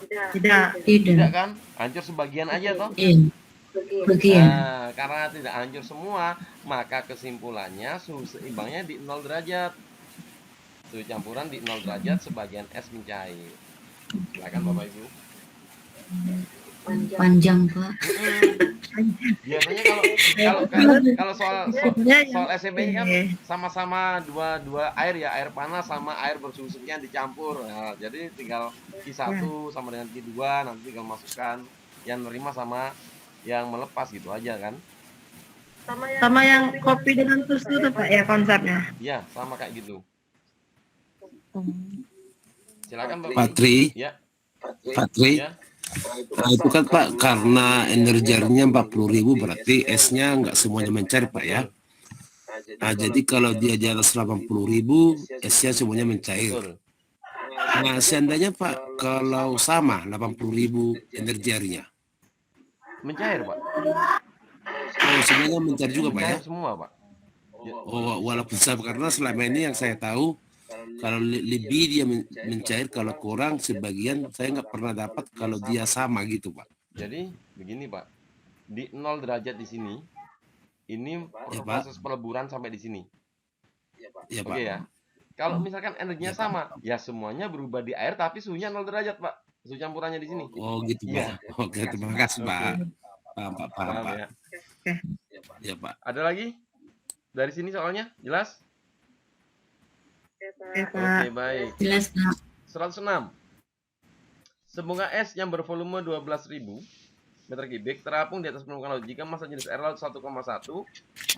Tidak. Tidak kan? Hancur sebagian aja toh? Iya. Bagian. Nah, karena tidak hancur semua, maka kesimpulannya suhu seimbangnya di 0 derajat. Suhu campuran di 0 derajat, sebagian es mencair. Silakan Bapak Ibu. Panjang, Pak. Biasanya kalau soal SCB kan sama-sama dua air ya, air panas sama air bersuhu sekian dicampur. Nah, jadi tinggal Q1 sama dengan Q2, nanti tinggal masukkan yang nerima sama yang melepas gitu aja kan. Sama yang kopi dengan susu tuh Pak ya konsepnya. Iya, sama kayak gitu. Silakan Bapak. Patri. Ya. Patri. Ya. Nah, itu kan Pak, karena energinya 40.000 berarti esnya nggak semuanya mencair Pak ya. Nah, jadi kalau dia di atas 80.000 esnya semuanya mencair. Betul. Nah, seandainya Pak kalau sama 80.000 energi airnya. Mencair, Pak. Oh, semuanya mencair juga Pak ya. Mencair semua, Pak. Oh, walaupun sama, karena selama ini yang saya tahu kalau lebih dia mencair, kalau kurang sebagian saya nggak pernah dapat kalau dia sama gitu Pak. Jadi begini Pak, di 0 derajat di sini, ini Ya, proses peleburan sampai di sini. Ya Pak. Oke ya. Kalau misalkan energinya sama, ya semuanya berubah di air tapi suhunya 0 derajat Pak. Suhu campurannya di sini. Oh gitu Iya. Pak. Oke, terima kasih Pak. Paham Pak. Paham ya. Ya Pak. Ada lagi? dari sini soalnya jelas? Oke, Pak. Oke, baik. Jelas, Pak. 106. Sebunga es yang bervolume 12.000 meter kubik terapung di atas permukaan laut. Jika massa jenis air laut 1,1,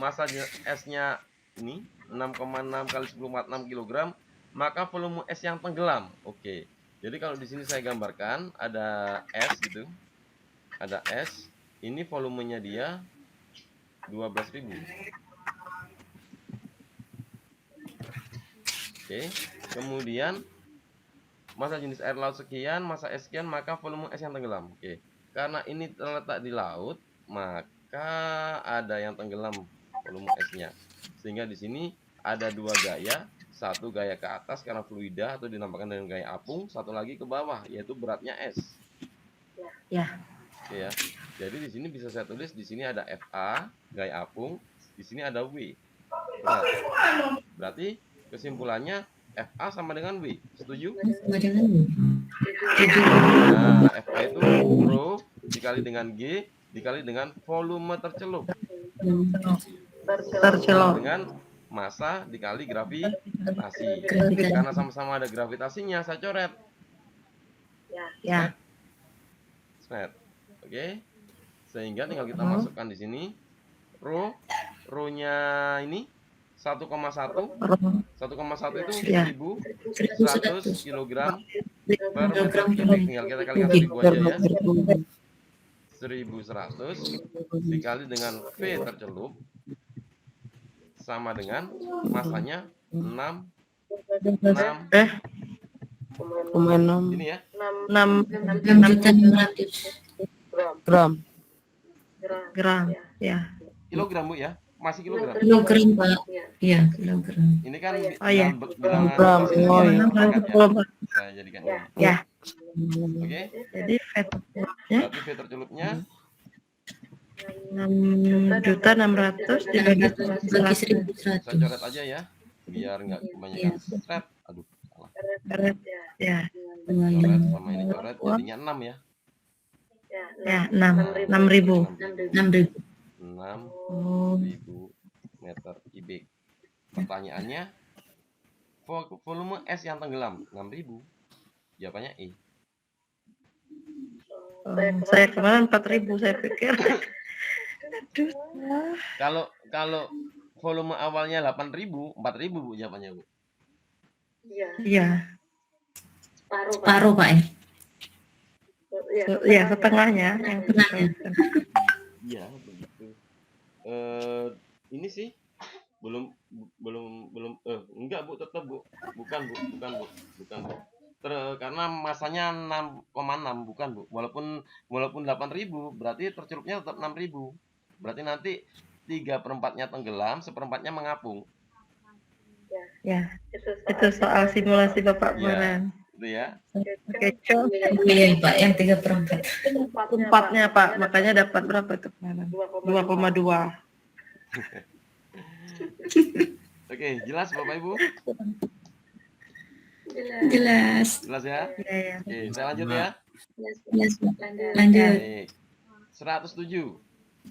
massa esnya ini 6,6 kali 10 kg, maka volume es yang tenggelam. Oke. Jadi kalau di sini saya gambarkan ada es gitu. Ada es. Ini volumenya dia 12.000. Oke. Kemudian massa jenis air laut sekian, massa es sekian, maka volume es yang tenggelam. Oke. Karena ini terletak di laut, maka ada yang tenggelam volume esnya. Sehingga di sini ada dua gaya, satu gaya ke atas karena fluida atau dinamakan dengan gaya apung, satu lagi ke bawah yaitu beratnya es. Ya. Oke ya. Jadi di sini bisa saya tulis di sini ada FA gaya apung, di sini ada W berat. Berarti kesimpulannya FA sama dengan W. Setuju? Sama dengan Bu. Nah, FA itu rho dikali dengan G dikali dengan volume tercelup. Tercelup. Dengan massa dikali gravitasi. Karena sama-sama ada gravitasinya, saya coret. Ya. Set. Oke. Sehingga tinggal kita masukkan di sini rho-nya ini 1,1. 1,1 itu 1.100 kg per meter kubik. Tinggal kita kalikan 1000 aja ya. 1.100 dikali dengan V tercelup sama dengan masanya 6 ini ya. 6.600 gram. Ya. Kilogram Bu ya. Masih kilogram. kilogram, Pak. Iya, kilogram. Ini kan Oh ya. bilangan Gram. persennya Oh ya, ya. perangkatnya. Saya jadikan ini. Ya. Oke. Jadi fetnya Berarti V tercelupnya 6.600.000 dibagi Bagi saya 1.100. coret aja ya, biar nggak kebanyakan strap. Aduh, salah. berat. Ya. Coret sama ini coret jadinya 6 ya. Ya, 6.000. 6.000. 6.000 meter kubik. Pertanyaannya, volume es yang tenggelam 6.000. Jawabannya E. Saya kemarin 4.000 saya pikir. Aduh. Kalau volume awalnya 8.000, 4.000 Bu jawabannya Bu. Iya. Paruh, Pak ya. Ya, setengahnya yang Iya, begitu. Ini sih belum enggak Bu, tetap Bu. Bukan Bu. Karena masanya 6,6 bukan Bu. Walaupun 8.000 berarti tercelupnya tetap 6.000. Berarti nanti 3/4-nya tenggelam, 1/4-nya mengapung. Ya. Itu soal simulasi Bapak kemarin. Itu ya. Oke, Cok. Iya, Pak, yang 3/4. Empatnya Pak, makanya dapat berapa itu kemarin? 2,2. Oke, jelas Bapak Ibu? Jelas. Jelas ya? Iya, ya. Oke, saya lanjut ya. Jelas, Pak. Lanjut. Baik. 107.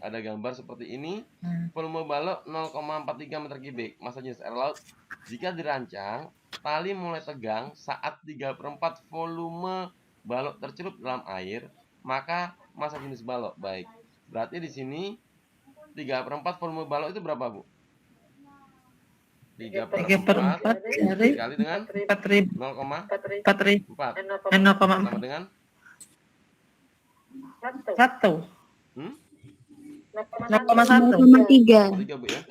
Ada gambar seperti ini. Volume balok 0,43 meter kubik. Massa jenis air laut. Jika dirancang, tali mulai tegang saat 3/4 volume balok tercelup dalam air, maka massa jenis balok. Baik. Berarti di sini 3/4 volume balok itu berapa, Bu? 3/4 dari dikali dengan 4.000. 0,4 sama dengan 1. hmm? 0,1. 0,3. 3 Bu ya.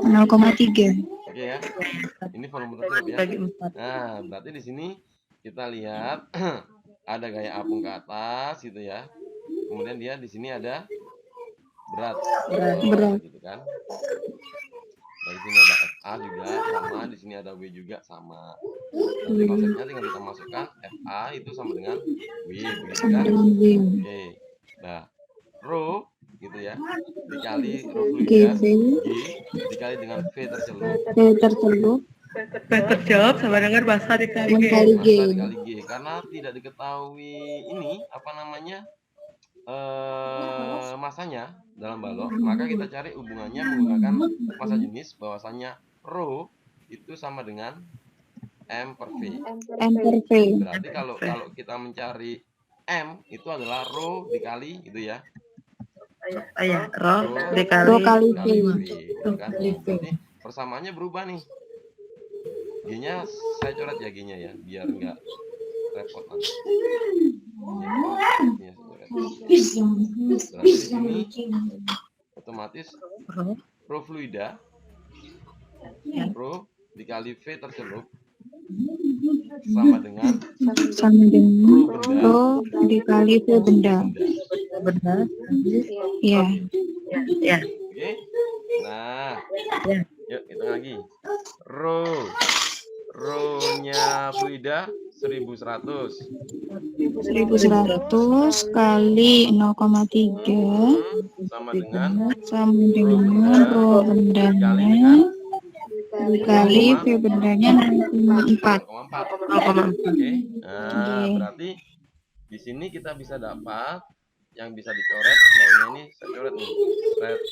0,3. Oke ya. Ini volume tercelup ya. Bagi 4. Nah, berarti di sini kita lihat ada gaya apung ke atas gitu ya. Kemudian dia di sini ada berat. Gitu kan. Dari sini ada FA juga sama, di sini ada W juga sama. Nanti konsepnya tinggal kita masukkan FA itu sama dengan W begitu kan. Oke. Nah, rho gitu ya. Dikali rho fluida G dikali dengan V tercelup. V terjawab sama dengan massa dikali G. Massa dikali G. Karena tidak diketahui ini apa namanya? masanya dalam balok, maka kita cari hubungannya menggunakan massa jenis, bahwasannya rho itu sama dengan M per V. M per V. Berarti kalau kita mencari M itu adalah rho dikali gitu ya. Ya, roh Rho dikali kali V. Gitu kan? Berarti persamaannya berubah nih. G-nya saya coret ya, G-nya ya, biar enggak repot nanti. Iya, berarti di sini otomatis rho fluida, rho dikali V tercelup sama dengan rho dikali V benda. Iya. ya. Oke. Nah, yuk hitung lagi. Rho-nya fluida 1100 kali 0,3 sama dengan rho bendanya dikali V bendanya 0,4. 0,4. Oke. Nah, berarti di sini kita bisa dapat yang bisa dicoret. Maunya ini saya coret nih. Coret.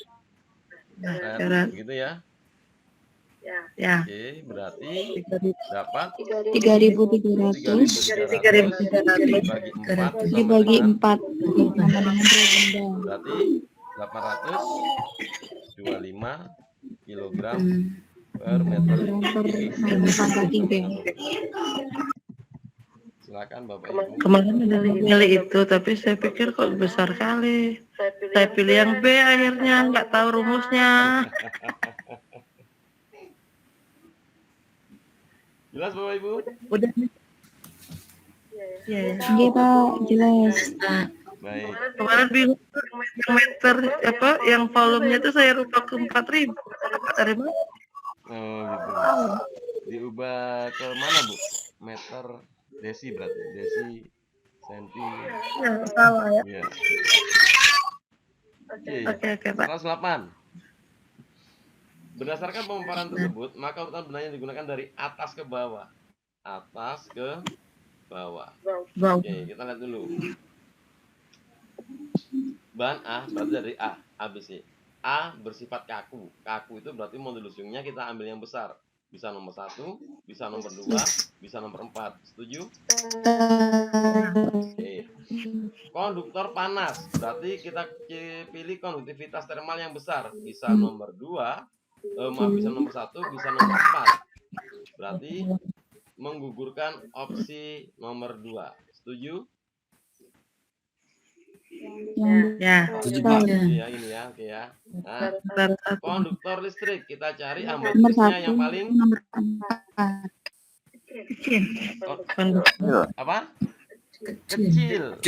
Begitu ya. Ya. Oke, berarti dapat 3.300 dibagi 4 sama dengan rho benda. Berarti 825 kilogram per meter kubik. Silakan Bapak Ibu. Kemarin udah milih itu, tapi saya pikir kok besar kali. Saya pilih yang B akhirnya, nggak tahu rumusnya. Jelas Bapak Ibu? Udah. Iya, ya. Iya Pak, jelas. Baik. Kemarin bingung yang meter apa, yang volumenya itu saya rubah ke 4.000. Dari mana? Oh gitu. Diubah ke mana Bu? Meter desi berarti, desi senti. Ya, salah ya. Iya. Oke, Pak. 108. Berdasarkan pemaparan tersebut, maka urutan benarnya digunakan dari atas ke bawah. Atas ke bawah. Oke, kita lihat dulu. Bahan A berarti dari A, ABC. A bersifat kaku. Kaku itu berarti modulusnya kita ambil yang besar. Bisa nomor 1, bisa nomor 2, bisa nomor 4. Setuju? Oke. Konduktor panas. Berarti kita pilih konduktivitas termal yang besar. Bisa nomor 2, bisa nomor 1, bisa nomor 4. Berarti menggugurkan opsi nomor 2. Setuju? Ya. Iya, ini ya, oke ya. Nah, konduktor listrik kita cari amperesnya yang paling apa? Kecil.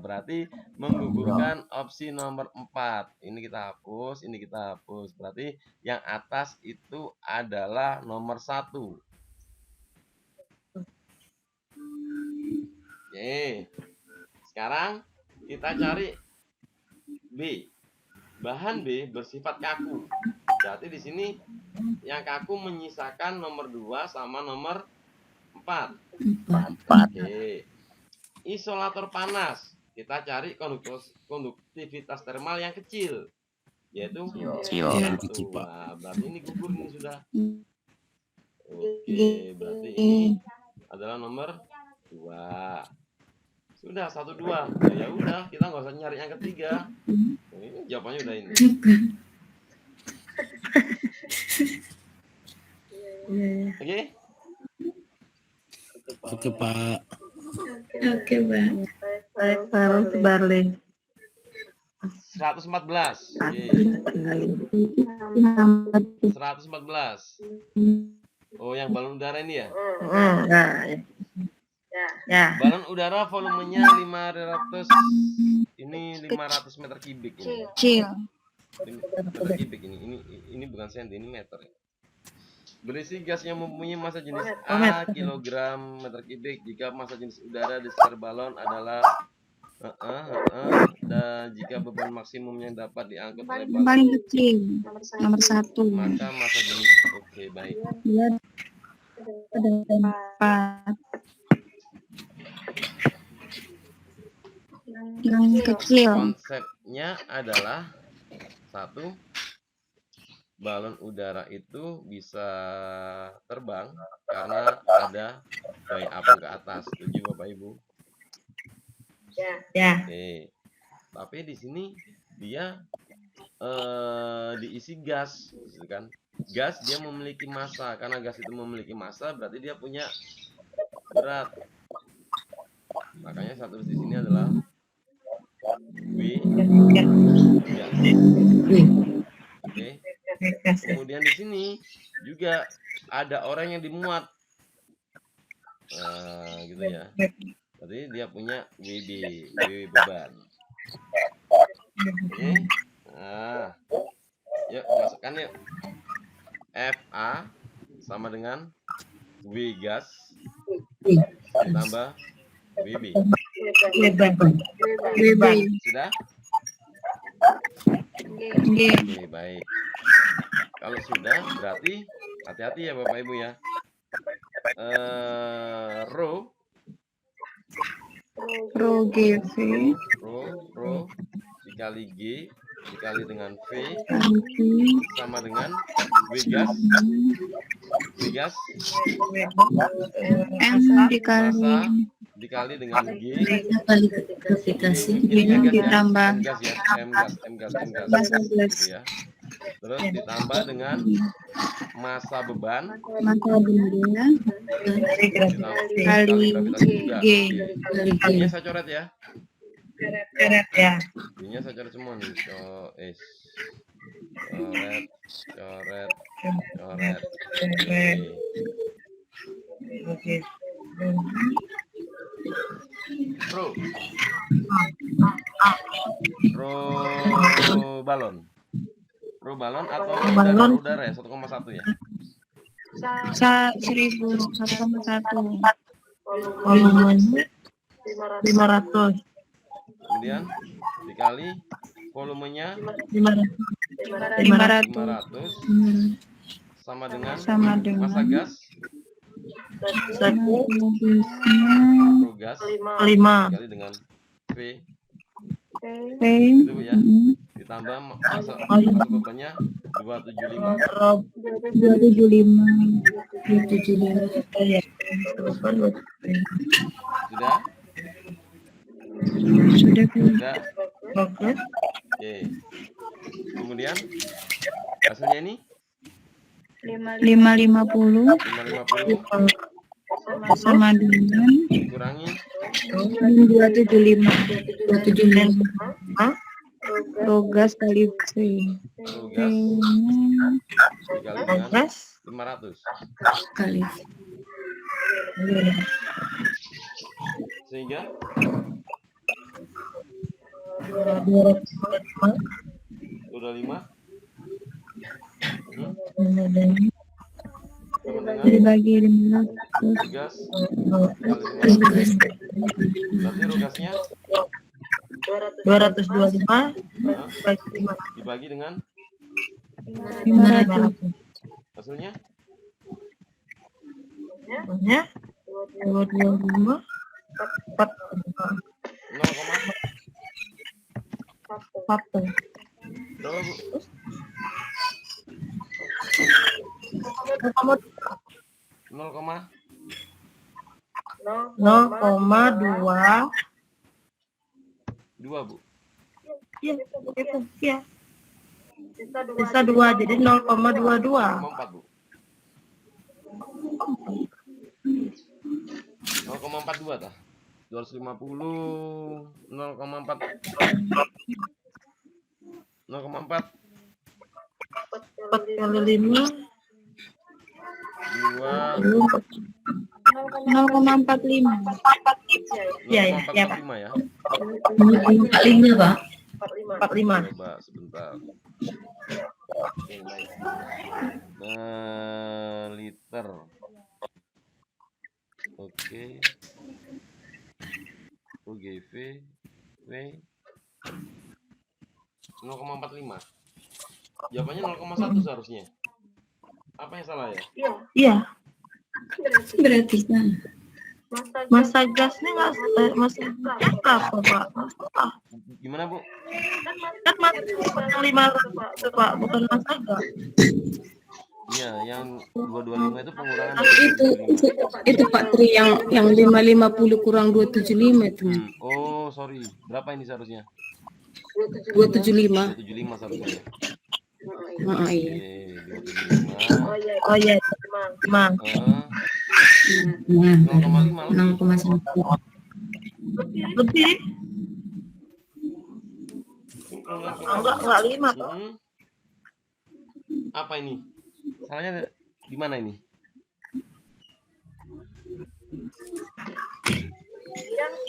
Berarti menggugurkan opsi nomor 4. Ini kita hapus, ini kita hapus. Berarti yang atas itu adalah nomor 1. Oke. Sekarang kita cari B. Bahan B bersifat kaku. Berarti di sini yang kaku menyisakan nomor 2 sama nomor 4. Oke. Isolator panas. Kita cari konduktivitas termal yang kecil. Yaitu yang kecil, Pak. Nah, berarti ini gugur ini sudah. Oke, berarti ini adalah nomor 2. Sudah 1, 2. Ya udah, kita nggak usah nyari yang ketiga. Ini jawabannya udah ini. Oke? Oke, Pak. Oke, Pak. Baik, Pak Barley. 114. Oke. 114. Oh, yang balon udara ini ya? Ya. Balon udara volumenya 500. Ini 500 meter kubik ini. Kecil. Meter kubik ini bukan senti, ini meter. Berisi gas yang mempunyai massa jenis A kilogram meter kubik jika massa jenis udara di sekitar balon adalah dan jika beban maksimum yang dapat diangkut oleh balon Paling kecil. Nomor 1. maka massa jenis. Oke, baik. Dia ada 4. Yang kecil. Konsepnya adalah satu, balon udara itu bisa terbang karena ada gaya apung ke atas. Setuju Bapak Ibu? Ya. Oke. Tapi di sini dia diisi gas, gitu kan? Gas dia memiliki massa. Karena gas itu memiliki massa, berarti dia punya berat. Makanya satu di sini adalah W gas. Oke. Kemudian di sini juga ada orang yang dimuat. Nah, gitu ya. Berarti dia punya WB beban. Oke. Nah, yuk masukkan yuk. FA sama dengan W gas ditambah WB. Sudah? Oke, baik. Kalau sudah, berarti hati-hati ya Bapak Ibu ya. Rho GV dikali G dikali dengan V sama dengan W gas M dikali dengan G Kualifikasi. ini gas ditambah ya, M gas gitu ya. Terus ditambah dengan massa beban kali G. Ini saya coret ya. Ya. Ini saya coret semua nih. Coret. Oke. Pro balon atau Balon. udara ya 1,1 ya. 1.1,1. Volumenya 500. Kemudian dikali volumenya 500 sama dengan massa massa gas gasnya pro gas 5. dikali dengan V P itu ya, ditambah massa bebannya 275. 275. Sudah? Oke. Oke. Kemudian hasilnya ini 550 sama dengan dikurangi 275 Rogas kali V. pro gas dikali dengan 500 Kali. sehingga 25 dibagi 500 gas kali 500 berarti rogasnya 225 dibagi dengan 500 hasilnya 225 berapa Bu? 0,2 2 Bu. Iya, itu ya. Bisa 2 jadi 0,22. 0,4 Bu. 0,42 tah. 250 0,4 0,4 4 kali 5 0,45 ya 0,45 ya. 45 Pak. 45. Coba sebentar. Oke, baik. Liter. Oke. UGV W 0,45. Jawabannya 0,1 seharusnya. Apa yang salah ya? Iya. Berarti kan. Masa gasnya nggak, masa gasnya apa Pak? Ah, Gimana Bu? kan masa yang 500 Pak, bukan masa gas. Iya, yang 225 itu pengurangan Ah, dari itu Pak Tri yang 550 kurang 275 itu. Oh, sorry. Berapa ini seharusnya? 275. 275 seharusnya. Ya? Iya. Oke, 275. Oh iya, Mang. 0,5 0,1. Lebih. Enggak 5 Pak. Apa ini? Salahnya di mana ini?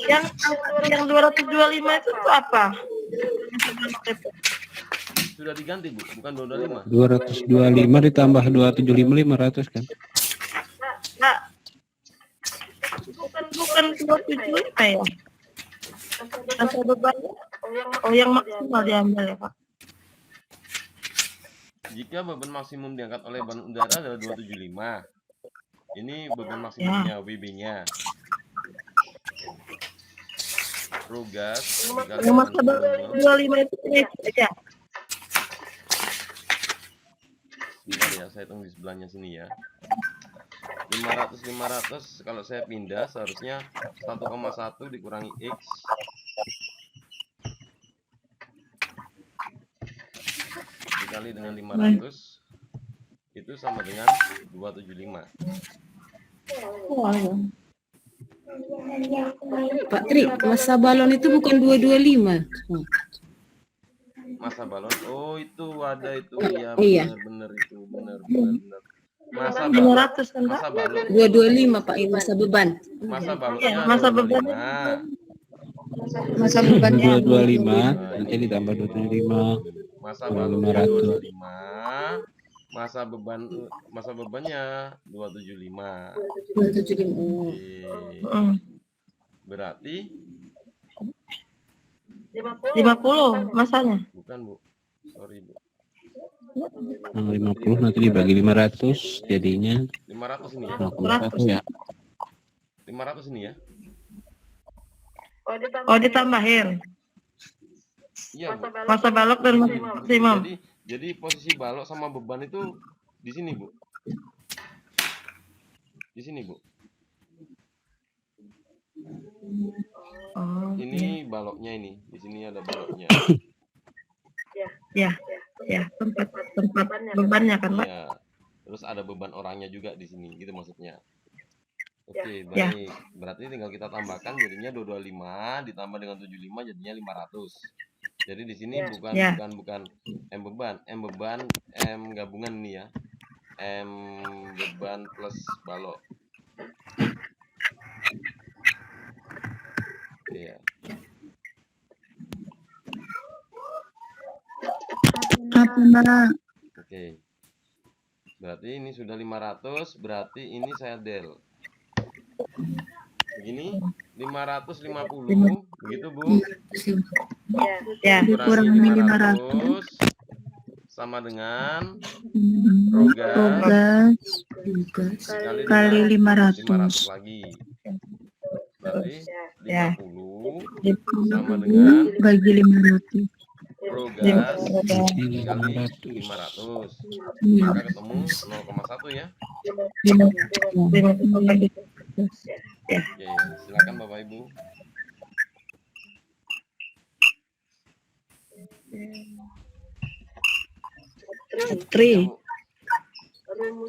Yang 225 itu tuh apa? Sudah diganti Bu, bukan 225. 225 ditambah 275 500 kan? Nah, bukan 275 ya? Masa bebannya? Oh yang maksimal diambil ya Pak? Jika beban maksimum diangkat oleh balon udara adalah 275. Ini beban maksimumnya, WB-nya. Rugas. Yang masa balon 25 itu ya? Bentar ya, saya tunggu di sebelahnya sini ya. 500 kalau saya pindah seharusnya 1,1 dikurangi X dikali dengan 500 itu sama dengan 275. Pak Tri, masa balon itu bukan 225. Masa balon, oh itu ada itu ya, Iya. benar itu benar. Masa 500 balon, kan Pak? masa balon, 225 Pak, ini masa beban. masa balonnya Masa beban. 225. Masa bebannya 225 nanti ditambah 275 Masa balonnya 225, masa bebannya 275. 275. Berarti 50 masanya. bukan Bu, sorry Bu. 50 nanti dibagi 500 jadinya 500 ini ya, 51 ya. 500 ini ya. Oh ditambahin. Iya Bu. Masa balok dan maksimum. Jadi posisi balok sama beban itu di sini Bu. Di sini Bu. Oh, Ini baloknya ini. Di sini ada baloknya. ya tempat bebannya kan Pak? Ya. Terus ada beban orangnya juga di sini, gitu maksudnya. Oke, Ya. baik. Berarti tinggal kita tambahkan jadinya 225 ditambah dengan 75 jadinya 500. Jadi di sini bukan Ya. bukan M beban, M gabungan nih ya. M beban plus balok. Iya. Oke. Berarti ini sudah 500, berarti ini saya del. Begini 550 begitu Bu. Ya. Kurangi 500 sama dengan rogas kali 500 lagi. Berarti 50 sama dengan Bagi 500. rogas kali 500. Maka ketemu 0,1 ya. Oke, silakan Bapak Ibu. Tri.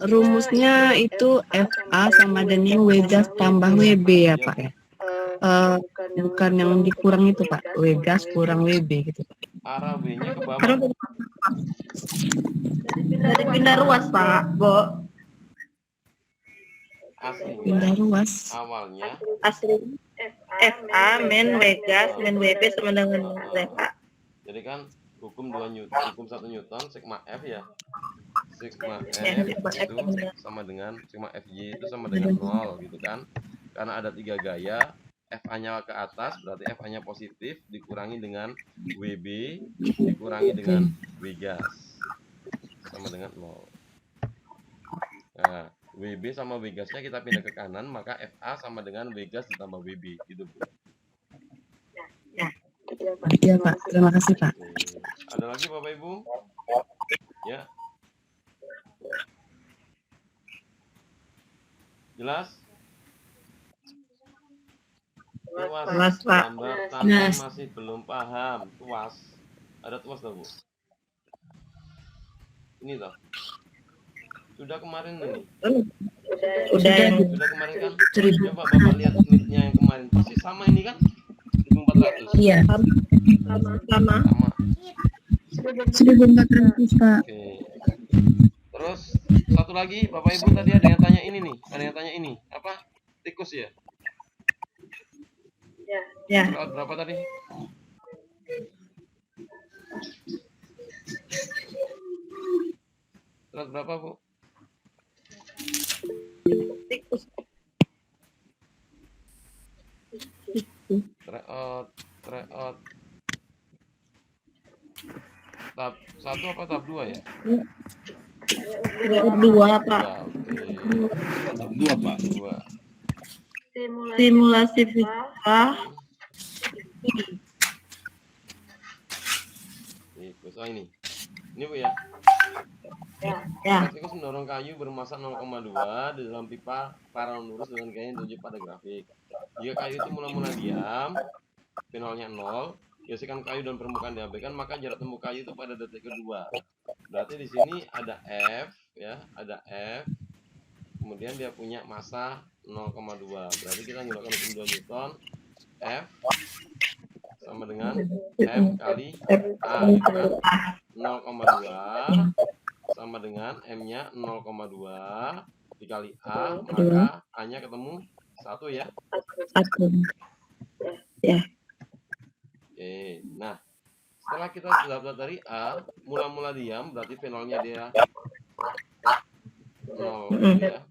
Rumusnya itu FA sama dengan W gas tambah WB ya Pak ya. Bukan yang dikurang itu Pak, W gas kurang WB gitu Pak. Arah W-nya ke bawah. Dari pindah ruas Pak, Bo. Aslinya Pindah ruas. awalnya Asli FA men W gas men WB sama dengan WA. jadi kan hukum 2 Newton, hukum 1 Newton sigma F ya. Sigma F itu sama dengan sigma FY itu sama dengan 0 gitu kan. Karena ada 3 gaya, FA-nya ke atas berarti FA-nya positif dikurangi dengan WB dikurangi dengan W gas sama dengan 0. Nah, WB sama W gasnya kita pindah ke kanan, maka FA sama dengan W gas ditambah WB gitu Bu. Iya Pak, terima kasih Pak. Oke. Ada lagi Bapak Ibu? Ya. Jelas? Jelas, Pak. Gambar tangan masih belum paham. Tuas. Ada tuas tak Bu? Ini toh. Sudah kemarin ini. Sudah kemarin kan? Coba Bapak lihat tweetnya yang kemarin. Pasti sama ini kan? 1400. Iya. Sama. 1.400 Pak. Oke. Terus satu lagi Bapak Ibu tadi ada yang tanya ini nih. Ada yang tanya ini. Apa? Tikus ya? Ya. Berapa tadi? Surat berapa Bu? Tryout. Tahap 1 apa tahap 2 ya? Dua Pak. Oke. Dua Pak. 2. Simulasi fisika. Tikus. Oh ini. Ini Bu ya. Ya. Tikus mendorong kayu bermassa 0,2 di dalam pipa paralel lurus dengan gaya yang ditunjuk pada grafik. Jika kayu itu mula-mula diam, finalnya 0, gesekan kayu dan permukaan diabaikan, maka jarak tempuh kayu itu pada detik kedua. Berarti di sini ada F, ya, ada F. Kemudian dia punya massa 0,2. Berarti kita menggunakan hukum 2 Newton. F sama dengan M kali A. 0,2 sama dengan M-nya 0,2 dikali A, maka A-nya ketemu 1 ya. 1. Ya. Oke, nah setelah kita sudah dapat dari A, mula-mula diam berarti finalnya dia 0 ya.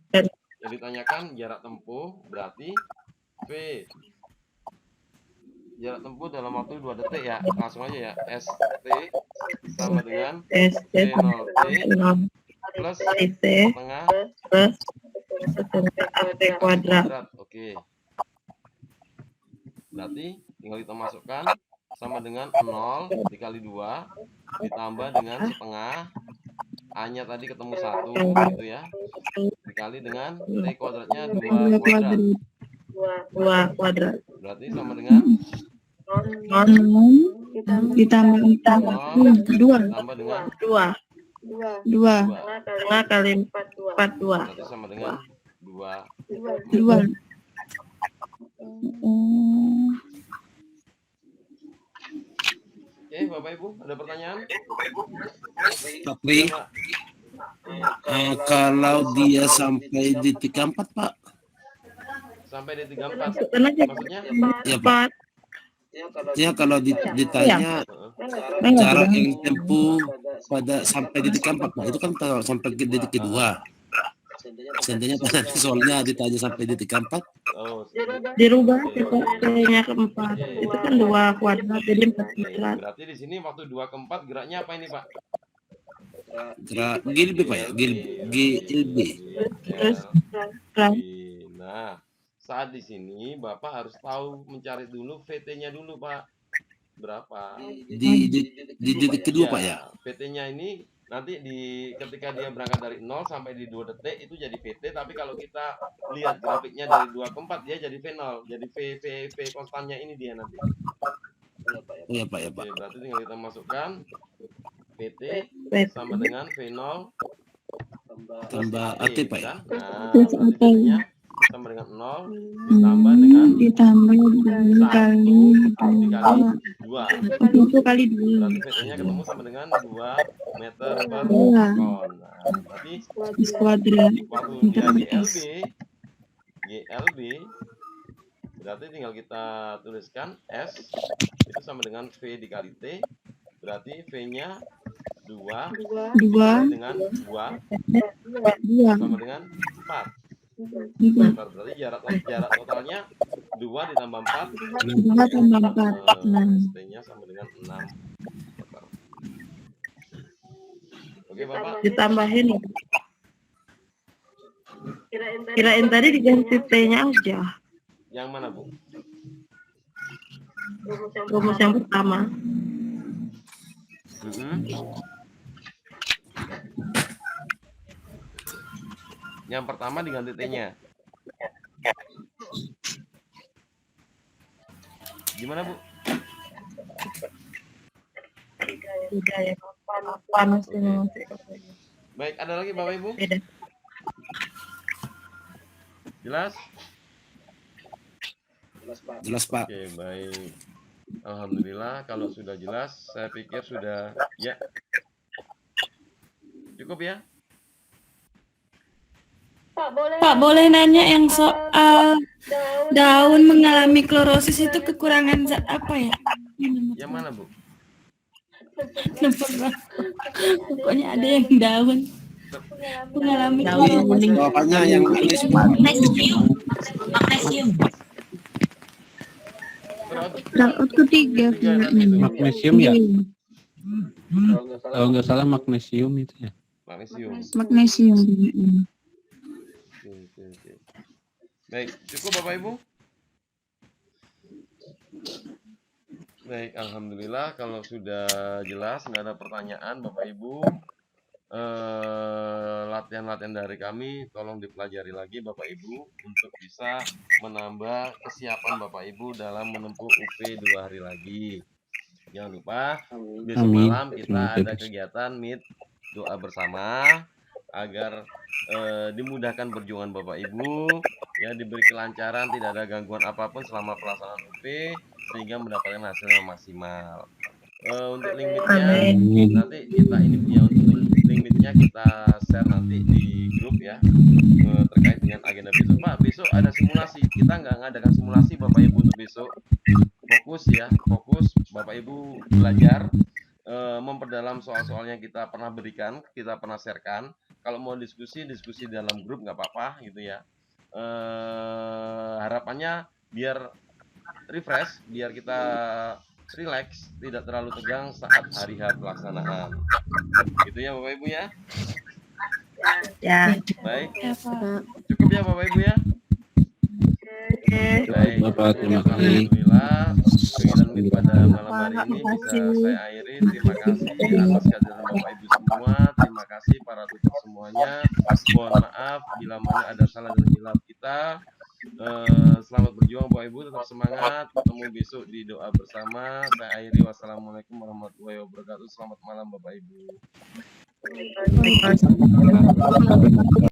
Yang ditanyakan jarak tempuh berarti V. Jarak tempuh dalam waktu 2 detik ya. Langsung aja ya. ST sama dengan V0T plus setengah AT kuadrat. Oke. Berarti tinggal kita masukkan sama dengan 0 dikali 2 ditambah dengan setengah. A-nya tadi ketemu 1 gitu ya. Dikali dengan T kuadratnya 2 kuadrat. 2 kuadrat. Berarti sama dengan Ditambah 2. tambah dengan 2. 2. Setengah kali 42. berarti sama dengan 2. 2. Oke, Bapak Ibu, ada pertanyaan? Tapi kalau dia sampai di 34 Pak. Sampai di 34. Maksudnya? Ya Pak. Ya kalau ditanya jarak yang tempuh pada sampai di 34 Pak, itu kan sampai ke detik kedua. Seandainya soalnya ditanya sampai di 34. Oh, Dirubah T-nya ke 4. Itu kan 2 kuadrat jadi 4 kuadrat. berarti di sini waktu 2 ke 4 geraknya apa ini, Pak? Gerak GLB Pak ya, GLB. Terus Nah, saat di sini Bapak harus tahu mencari dulu VT-nya dulu, Pak. Berapa? Di detik kedua Pak ya. VT-nya ini nanti ketika dia berangkat dari 0 sampai di 2 detik itu jadi VT, tapi kalau kita lihat grafiknya dari 2 ke 4 dia jadi V0. Jadi V konstannya ini dia nanti. Iya Pak ya Pak. Oke, berarti tinggal kita masukkan VT sama dengan V0 tambah AT Pak ya. Nah, VT-nya sama dengan 0 ditambah dengan 1 dikali 2. 1 kali 2. Berarti VT-nya ketemu sama dengan 2 meter per sekon. Nah, berarti Kuadrat. waktu dia GLB berarti tinggal kita tuliskan S itu sama dengan V dikali T, berarti V-nya 2 dengan 2 sama dengan 4. Berarti jarak totalnya 2 ditambah 4. 2 tambah 4. T-nya sama dengan 6. Oke, Bapak. ditambahin Kirain tadi diganti T-nya aja. Yang mana, Bu? Rumus yang pertama. Yang pertama diganti T-nya. Gimana, Bu? Tiga ya. Panas ini. Baik, ada lagi Bapak Ibu? Beda. Jelas? Jelas, Pak. Oke, baik. Alhamdulillah kalau sudah jelas, saya pikir sudah ya. Cukup ya? Pak, boleh nanya yang soal daun mengalami klorosis itu kekurangan zat apa ya? Yang mana, Bu? Pokoknya ada yang daun mengalami klorosis. Jawabannya yang Magnesium. Magnesium. Itu 3 Magnesium ya? Kalau nggak salah magnesium itu ya. Magnesium. Magnesium. Oke. Baik, cukup Bapak Ibu? Baik, alhamdulillah kalau sudah jelas, nggak ada pertanyaan Bapak Ibu. Latihan-latihan dari kami tolong dipelajari lagi Bapak Ibu untuk bisa menambah kesiapan Bapak Ibu dalam menempuh UP 2 hari lagi. Jangan lupa besok malam kita ada kegiatan meet doa bersama agar dimudahkan perjuangan Bapak Ibu, ya, diberi kelancaran, tidak ada gangguan apapun selama pelaksanaan UP sehingga mendapatkan hasil yang maksimal. Untuk limitnya nanti kita ini punya, untuk limitnya kita share nanti di grup ya, terkait dengan agenda besok. Pak, besok ada simulasi, kita nggak ngadakan simulasi Bapak Ibu untuk besok. Fokus ya, fokus Bapak Ibu belajar, memperdalam soal-soal yang kita pernah berikan, kita pernah sharekan. Kalau mau diskusi dalam grup nggak apa-apa gitu ya. Harapannya biar refresh, biar kita relax, tidak terlalu tegang saat hari H pelaksanaan. Gitu ya Bapak Ibu ya. Ya. Baik. Cukup ya Bapak Ibu ya. Baik. Bapak, terima kasih. Alhamdulillah kegiatan pada malam hari ini bisa saya akhiri. Terima kasih atas kehadiran Bapak Ibu semua. Terima kasih para tutor semuanya. Mohon maaf bila mana ada salah dan hilaf kita. Selamat berjuang Bapak Ibu, tetap semangat. Ketemu besok di doa bersama. Saya akhiri. Wassalamualaikum warahmatullahi wabarakatuh. Selamat malam Bapak Ibu.